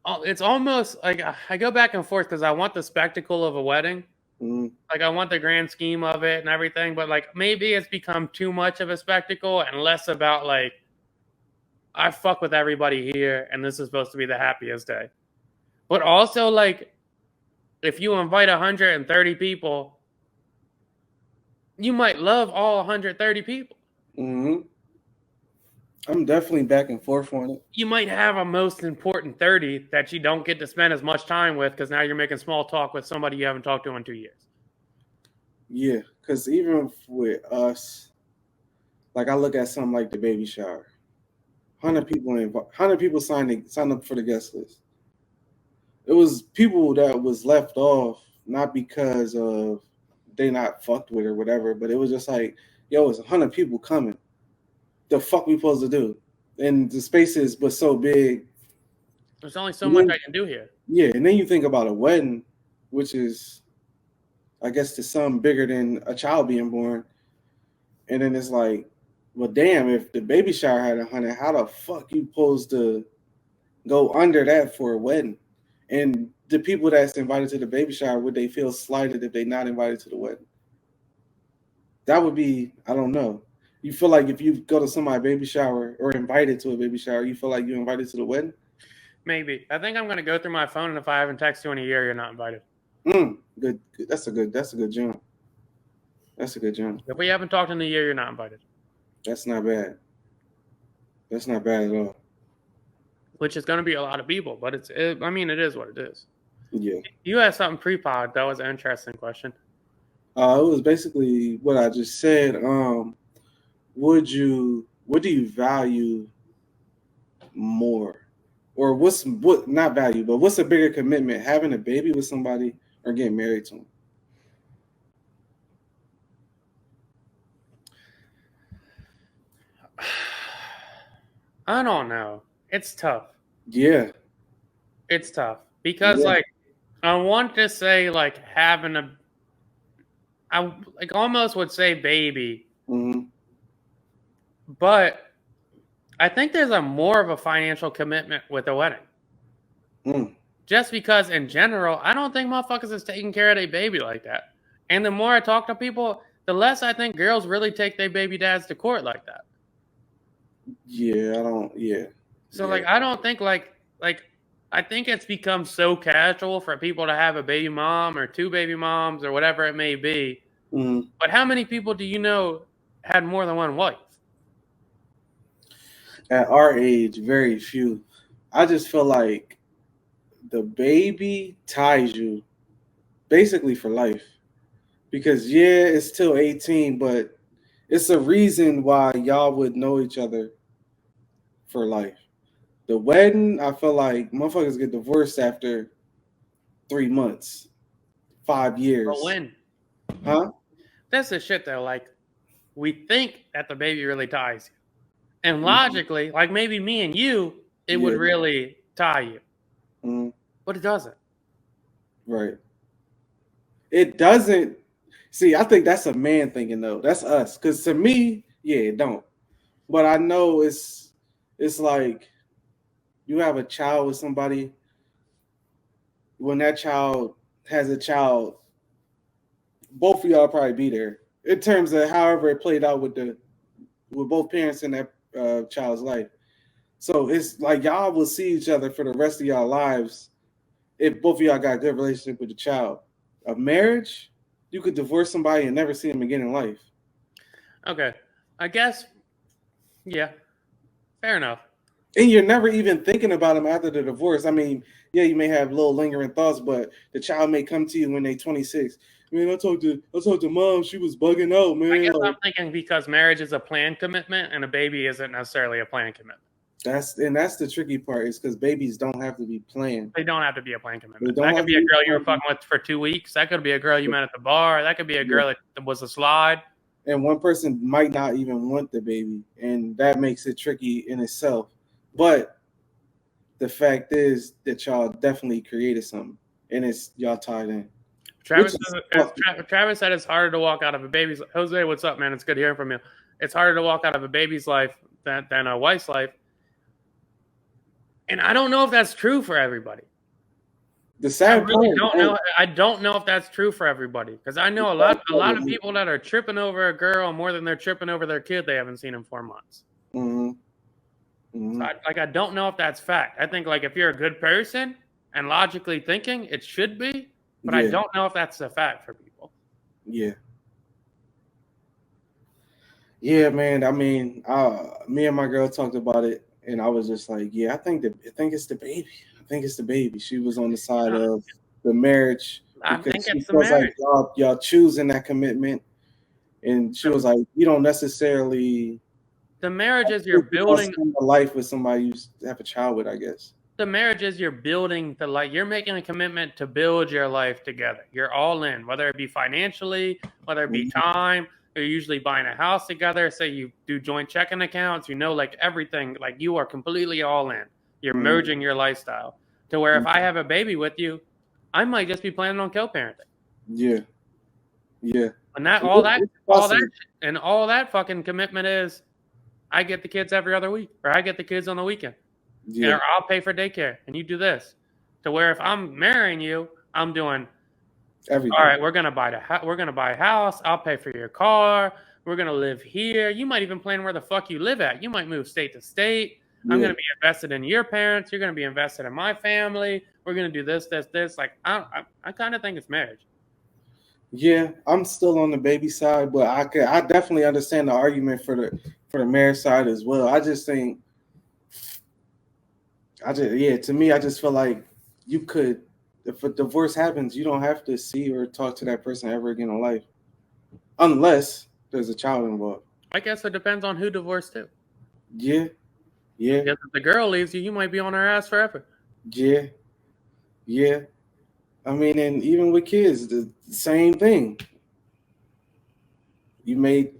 B: It's almost like I go back and forth because I want the spectacle of a wedding. Like I want the grand scheme of it and everything, but like maybe it's become too much of a spectacle and less about like I fuck with everybody here and this is supposed to be the happiest day. But also like if you invite 130 people, you might love all 130 people.
A: I'm definitely back and forth on it.
B: You might have a most important 30 that you don't get to spend as much time with because now you're making small talk with somebody you haven't talked to in 2 years.
A: Yeah, because even with us, like I look at something like the baby shower. 100 people signed up for the guest list. It was people that was left off, not because of they not fucked with or whatever, but it was just like, yo, it's 100 people coming. The fuck we supposed to do? And the spaces was so big.
B: There's only so much I can do here.
A: Yeah, and then you think about a wedding, which is, I guess, to some bigger than a child being born. And then it's like, well, damn, if the baby shower had 100, how the fuck you supposed to go under that for a wedding? And the people that's invited to the baby shower, would they feel slighted if they not invited to the wedding? That would be, I don't know. You feel like if you go to somebody's baby shower or invited to a baby shower, you feel like you're invited to the wedding?
B: Maybe. I think I'm going to go through my phone, and if I haven't texted you in a year, you're not invited.
A: Good. That's a good jump. That's a good jump.
B: If we haven't talked in a year, you're not invited.
A: That's not bad. That's not bad at all.
B: Which is going to be a lot of people, but it is what it is.
A: Yeah.
B: You had something pre-pod. That was an interesting question.
A: It was basically what I just said. What do you value more, or what's not value, but what's a bigger commitment, having a baby with somebody or getting married to them?
B: I don't know. It's tough.
A: Yeah.
B: It's tough because like I want to say like I I like almost would say baby,
A: Mm-hmm.
B: but I think there's a more of a financial commitment with a wedding.
A: Mm.
B: Just because in general, I don't think motherfuckers is taking care of their baby like that. And the more I talk to people, the less I think girls really take their baby dads to court like that.
A: Yeah, I don't. Yeah.
B: So like, I don't think like I think it's become so casual for people to have a baby mom or two baby moms or whatever it may be.
A: Mm-hmm.
B: But how many people do you know had more than one wife?
A: At our age, very few. I just feel like the baby ties you basically for life. Because yeah, it's till 18, but it's a reason why y'all would know each other for life. The wedding, I feel like motherfuckers get divorced after 3 months, 5 years.
B: But when?
A: Huh?
B: That's the shit though. Like, we think that the baby really ties you. And logically, like maybe me and you, it would really tie you.
A: Mm-hmm.
B: But it doesn't.
A: Right. It doesn't. See, I think that's a man thinking though. That's us. Because to me, yeah, it don't. But I know it's like you have a child with somebody. When that child has a child, both of y'all probably be there in terms of however it played out with both parents in that child's life. So it's like y'all will see each other for the rest of y'all lives if both of y'all got a good relationship with the child. A marriage, you could divorce somebody and never see them again in life.
B: Okay, I guess. Yeah, fair enough.
A: And you're never even thinking about them after the divorce. I mean, yeah, you may have little lingering thoughts, but the child may come to you when they're 26. Man, I talked to mom. She was bugging out, man.
B: I guess I'm thinking because marriage is a planned commitment and a baby isn't necessarily a planned commitment.
A: That's the tricky part is because babies don't have to be planned.
B: They don't have to be a planned commitment. That could be a girl you were fucking with for 2 weeks. That could be a girl you met at the bar. That could be a girl that was a slide.
A: And one person might not even want the baby, and that makes it tricky in itself. But the fact is that y'all definitely created something, and it's y'all tied in.
B: Travis said it's harder to walk out of a baby's life. Jose, what's up, man? It's good hearing from you. It's harder to walk out of a baby's life than a wife's life. And I don't know if that's true for everybody.
A: The sad
B: I don't know if that's true for everybody because I know a lot of people that are tripping over a girl more than they're tripping over their kid they haven't seen in 4 months.
A: Mm-hmm. Mm-hmm.
B: So I don't know if that's fact. I think like if you're a good person and logically thinking, it should be, but I don't know if that's a fact for people.
A: Yeah. Yeah, man. I mean, me and my girl talked about it. And I was just like, yeah, I think it's the baby. I think it's the baby. She was on the side of the marriage because she feels like y'all choosing that commitment. And she was like, you don't necessarily.
B: The marriage is you're building
A: a life with somebody you have a child with, I guess.
B: The marriage is you're building the life. You're making a commitment to build your life together. You're all in, whether it be financially, whether it be time. You're usually buying a house together. Say you do joint checking accounts, like everything, like you are completely all in. You're merging your lifestyle to where if I have a baby with you, I might just be planning on co-parenting.
A: Yeah. Yeah.
B: And all that fucking commitment is I get the kids every other week or I get the kids on the weekend. Yeah. Or I'll pay for daycare and you do this. To where if I'm marrying you, I'm doing everything. All right, we're gonna buy a house. I'll pay for your car. We're gonna live here. You might even plan where the fuck you live at. You might move state to state. Yeah. I'm gonna be invested in your parents. You're gonna be invested in my family. We're gonna do this. Like I kind of think it's marriage.
A: Yeah, I'm still on the baby side, but I definitely understand the argument for the marriage side as well. I just think, to me, I just feel like you could. If a divorce happens, you don't have to see or talk to that person ever again in life. Unless there's a child involved.
B: I guess it depends on who divorced too.
A: Yeah. Yeah.
B: Because if the girl leaves you, you might be on her ass forever.
A: Yeah. Yeah. I mean, and even with kids, the same thing. You made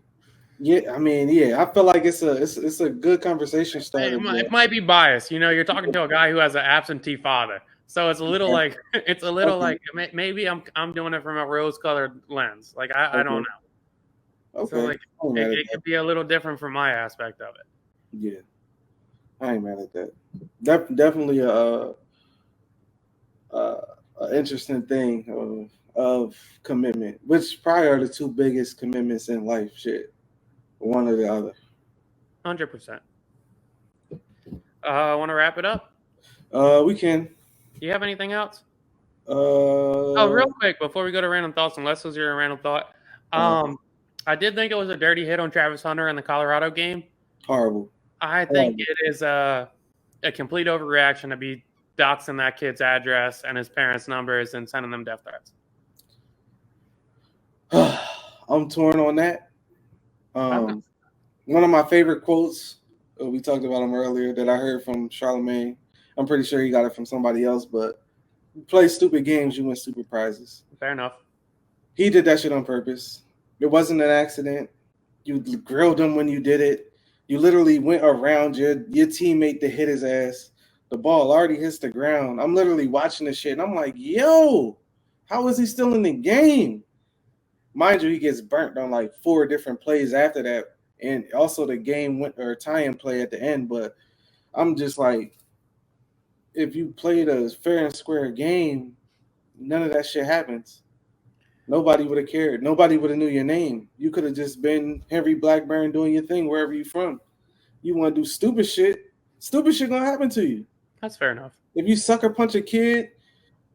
A: I feel like it's a good conversation starter.
B: It might be biased. You're talking to a guy who has an absentee father. So it's a little like maybe I'm doing it from a rose-colored lens. Like I don't know.
A: Okay.
B: So like it could be a little different from my aspect of it.
A: Yeah, I ain't mad at that. Definitely a interesting thing of commitment, which probably are the two biggest commitments in life. Shit, one or the other.
B: 100%. Want to wrap it up?
A: We can.
B: Do you have anything else?
A: Oh,
B: real quick before we go to random thoughts, unless it was your random thought. I did think it was a dirty hit on Travis Hunter in the Colorado game.
A: Horrible.
B: I think it is a complete overreaction to be doxing that kid's address and his parents' numbers and sending them death threats.
A: I'm torn on that. One of my favorite quotes, we talked about him earlier, that I heard from Charlemagne. I'm pretty sure he got it from somebody else, but you play stupid games, you win stupid prizes.
B: Fair enough.
A: He did that shit on purpose. It wasn't an accident. You grilled him when you did it. You literally went around your teammate to hit his ass. The ball already hits the ground. I'm literally watching this shit, and I'm like, yo, how is he still in the game? Mind you, he gets burnt on like 4 different plays after that, and also the game went or tie-in play at the end. But I'm just like, if you played a fair and square game, none of that shit happens. Nobody would have cared. Nobody would have knew your name. You could have just been Henry Blackburn doing your thing wherever you from. You want to do stupid shit gonna happen to you.
B: That's fair enough.
A: If you sucker punch a kid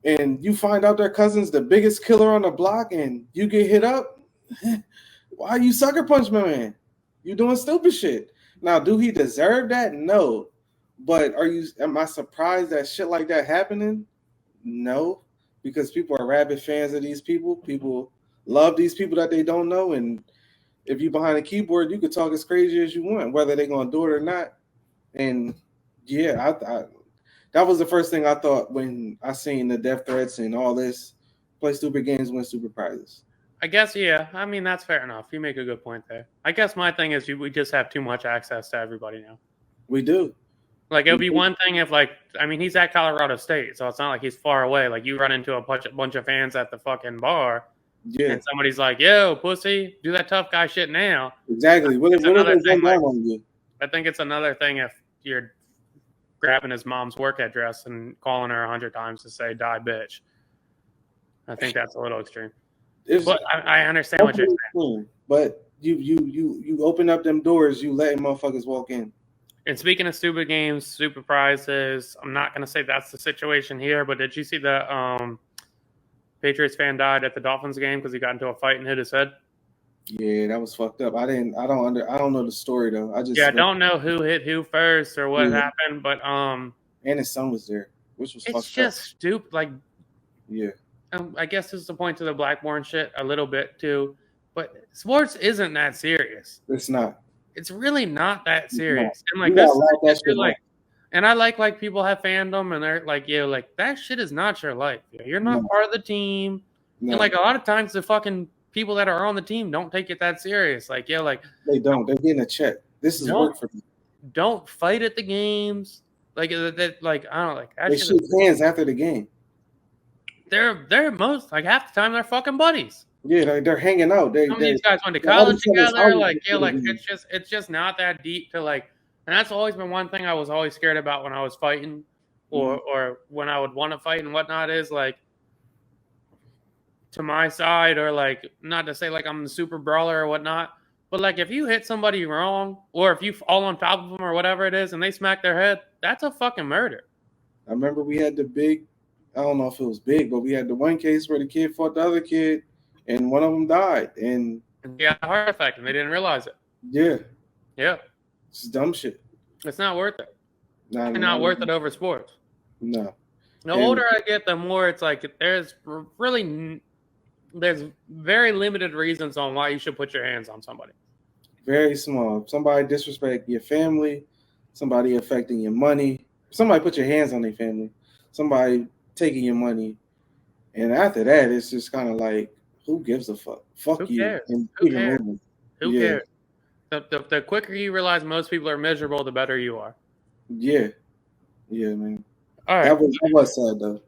A: and you find out their cousin's the biggest killer on the block and you get hit up, why you sucker punch my man? You doing stupid shit. Now, do he deserve that? No. But am I surprised that shit like that happening? No. Because people are rabid fans of these people. People love these people that they don't know. And if you're behind a keyboard, you could talk as crazy as you want, whether they're going to do it or not. And yeah, that was the first thing I thought when I seen the death threats and all this. Play stupid games, win stupid prizes.
B: I guess, yeah. I mean, that's fair enough. You make a good point there. I guess my thing is we just have too much access to everybody now.
A: We do.
B: Like, it would be one thing if, like, I mean, he's at Colorado State, so it's not like he's far away. Like, you run into a bunch of fans at the fucking bar, and somebody's like, yo, pussy, do that tough guy shit now.
A: Exactly. What if they come down on you?
B: I think it's another thing if you're grabbing his mom's work address and calling her 100 times to say, die, bitch. I think that's a little extreme. But I understand what you're saying.
A: But you open up them doors, you letting motherfuckers walk in.
B: And speaking of stupid games, stupid prizes, I'm not going to say that's the situation here, but did you see the Patriots fan died at the Dolphins game because he got into a fight and hit his head?
A: Yeah, that was fucked up. I don't know the story though. I
B: don't know who hit who first or what happened, but
A: and his son was there, which was fucked up.
B: It's just stupid. Like,
A: yeah.
B: I guess this is the point to the Blackburn shit a little bit too, but sports isn't that serious.
A: It's not.
B: It's really not that serious. And like this, like, and I like people have fandom and they're like, yeah, like that shit is not your life. You're not part of the team. No. And like a lot of times the fucking people that are on the team don't take it that serious. Like, yeah, like
A: they don't. They're getting a check. This is work for them.
B: Don't fight at the games. Like that. Like I don't like.
A: They shoot hands after the game.
B: They're most like half the time they're fucking buddies.
A: Yeah, they're hanging out.
B: Some of these guys went to college together. Like, yeah, like it's just not that deep to like. And that's always been one thing I was always scared about when I was fighting, or when I would want to fight and whatnot. Is like to my side, or like not to say like I'm the super brawler or whatnot, but like if you hit somebody wrong, or if you fall on top of them or whatever it is, and they smack their head, that's a fucking murder.
A: I remember we had the big. I don't know if it was big, but we had the one case where the kid fought the other kid. And one of them died, and
B: he got a heart attack, and they didn't realize it.
A: Yeah, it's dumb shit.
B: It's not worth it. Not worth it over sports.
A: No.
B: The older I get, the more it's like there's very limited reasons on why you should put your hands on somebody.
A: Very small. Somebody disrespect your family, somebody affecting your money, somebody put your hands on their family, somebody taking your money, and after that, it's just kind of like. Who gives a fuck? Fuck you. And
B: Who cares? Who cares? The quicker you realize most people are miserable, the better you are.
A: Yeah. Yeah, man.
B: All right.
A: That was sad though.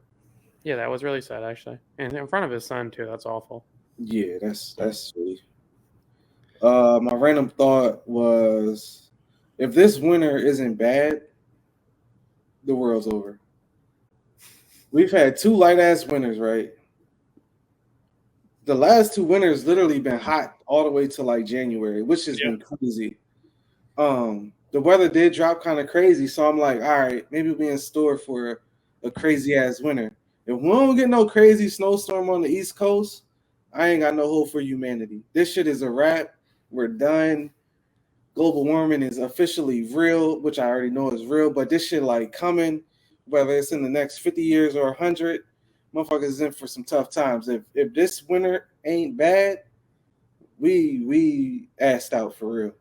B: Yeah, that was really sad actually, and in front of his son too. That's awful.
A: Yeah, that's sweet. My random thought was, if this winter isn't bad, the world's over. We've had 2 light ass winters, right? The last 2 winters literally been hot all the way to like January, which has been crazy. The weather did drop kind of crazy, so I'm like, all right, maybe we'll be in store for a crazy ass winter. If we don't get no crazy snowstorm on the East Coast, I ain't got no hope for humanity. This shit is a wrap. We're done. Global warming is officially real, which I already know is real, but this shit like coming, whether it's in the next 50 years or 100, motherfuckers is in for some tough times. If this winter ain't bad, we assed out for real.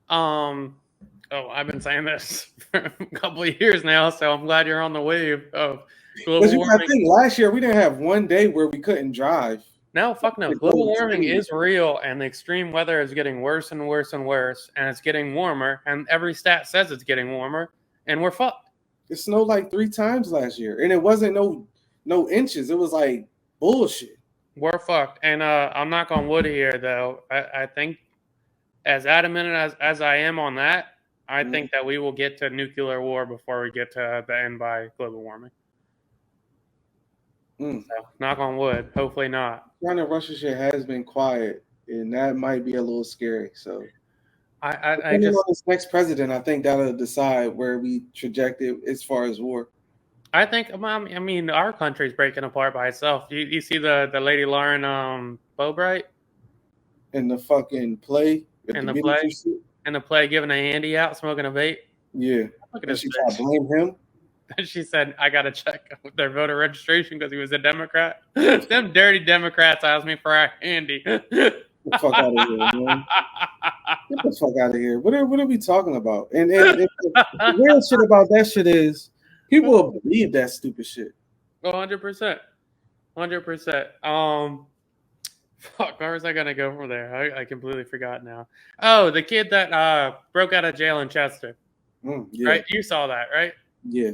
B: I've been saying this for a couple of years now, so I'm glad you're on the wave of global warming.
A: I think last year we didn't have one day where we couldn't drive.
B: No, fuck no. Global warming is real, and the extreme weather is getting worse and worse and worse, and it's getting warmer, and every stat says it's getting warmer, and we're fucked.
A: It snowed like 3 times last year, and it wasn't no inches. It was like bullshit.
B: We're fucked, and I'm knock on wood here, though. I think, as adamant as I am on that, I think that we will get to nuclear war before we get to the end by global warming. So, knock on wood. Hopefully not.
A: China Russia shit has been quiet, and that might be a little scary. So,
B: I just
A: on this next president, I think that'll decide where we trajected as far as war.
B: I think, I mean, our country's breaking apart by itself. You see the lady Lauren Bobright
A: in the fucking play.
B: In the play, giving a handy out, smoking a vape.
A: Yeah.
B: Look at this.
A: She tried to blame him.
B: She said, I got to check their voter registration because he was a Democrat. Them dirty Democrats asked me for a handy.
A: Get the fuck out of here, man. Get the fuck out of here. What are we talking about? And the real shit about that shit is people will believe that stupid shit.
B: 100%. 100%. Fuck, where was I going to go from there? I completely forgot now. Oh, the kid that broke out of jail in Chester.
A: Yeah.
B: Right? You saw that, right?
A: Yeah.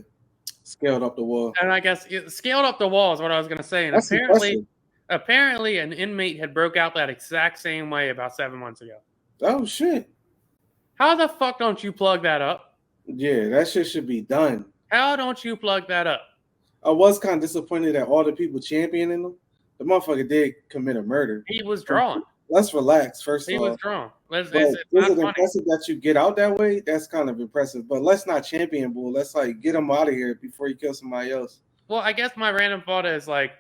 A: Scaled up the wall.
B: And I guess scaled up the wall is what I was going to say. And
A: that's
B: apparently an inmate had broke out that exact same way about 7 months ago.
A: Oh, shit.
B: How the fuck don't you plug that up?
A: Yeah, that shit should be done.
B: How don't you plug that up?
A: I was kind of disappointed that all the people championing him. The motherfucker did commit a murder.
B: He was drawn.
A: Let's relax, first of all.
B: He was drawn. Is
A: it impressive that you get out that way? That's kind of impressive. But let's not champion bull. Let's like get him out of here before you kill somebody else.
B: Well, I guess my random thought is like,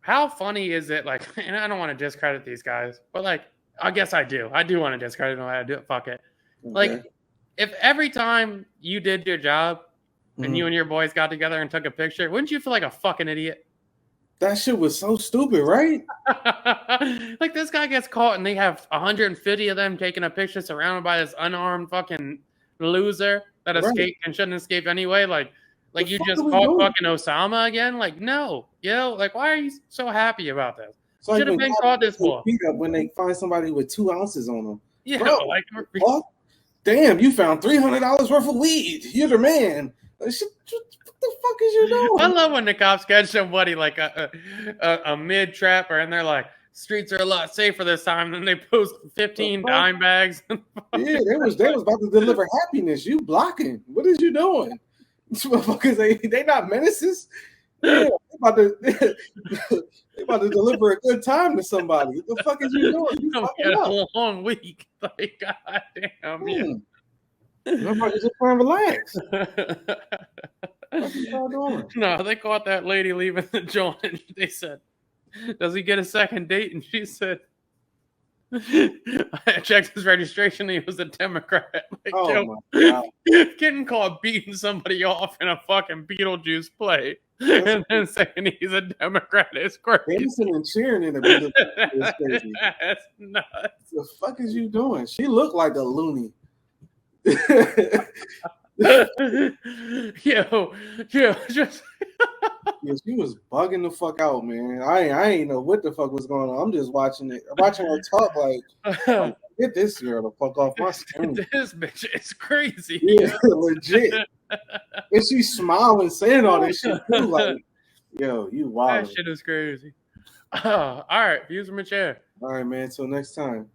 B: how funny is it? Like, and I don't want to discredit these guys, but like, I guess I do. I do want to discredit them. I do it. Fuck it. Okay. Like, if every time you did your job and you and your boys got together and took a picture, wouldn't you feel like a fucking idiot?
A: That shit was so stupid, right?
B: Like, this guy gets caught and they have 150 of them taking a picture surrounded by this unarmed fucking loser that escaped and shouldn't escape anyway. Like you just caught fucking Osama again? Like, no. Like, why are you so happy about this?
A: So
B: should have been caught this for.
A: When they find somebody with 2 ounces on them.
B: Yeah,
A: bro,
B: like,
A: damn, you found $300 worth of weed. You're the man. What the fuck is you doing?
B: I love when the cops catch somebody like a mid trapper and they're like, streets are a lot safer this time. Than they post 15 dime bags.
A: Yeah, they was about to deliver happiness. You blocking? What is you doing? Motherfuckers, they not menaces. Yeah, they about to deliver a good time to somebody. What the fuck is you doing? You fucking up.
B: A long week. Like, goddamn. Yeah.
A: Motherfuckers just trying to relax. What y'all doing?
B: No, they caught that lady leaving the joint and they said, does he get a second date? And she said, I checked his registration and he was a Democrat. Like,
A: oh my God.
B: Getting caught beating somebody off in a fucking Beetlejuice play and then saying he's a Democrat is crazy.
A: Dancing and cheering in the Beetlejuice is crazy.
B: That's nuts.
A: The fuck is you doing? She looked like a loony.
B: yo, just
A: yeah, she was bugging the fuck out, man. I ain't know what the fuck was going on. I'm just watching her talk like, get this girl the fuck off my screen.
B: This bitch is crazy.
A: Yeah, legit. And she's smiling, saying all this shit too. Like, yo, you wild.
B: That shit is crazy. All right, views from a chair.
A: All right, man. Till next time.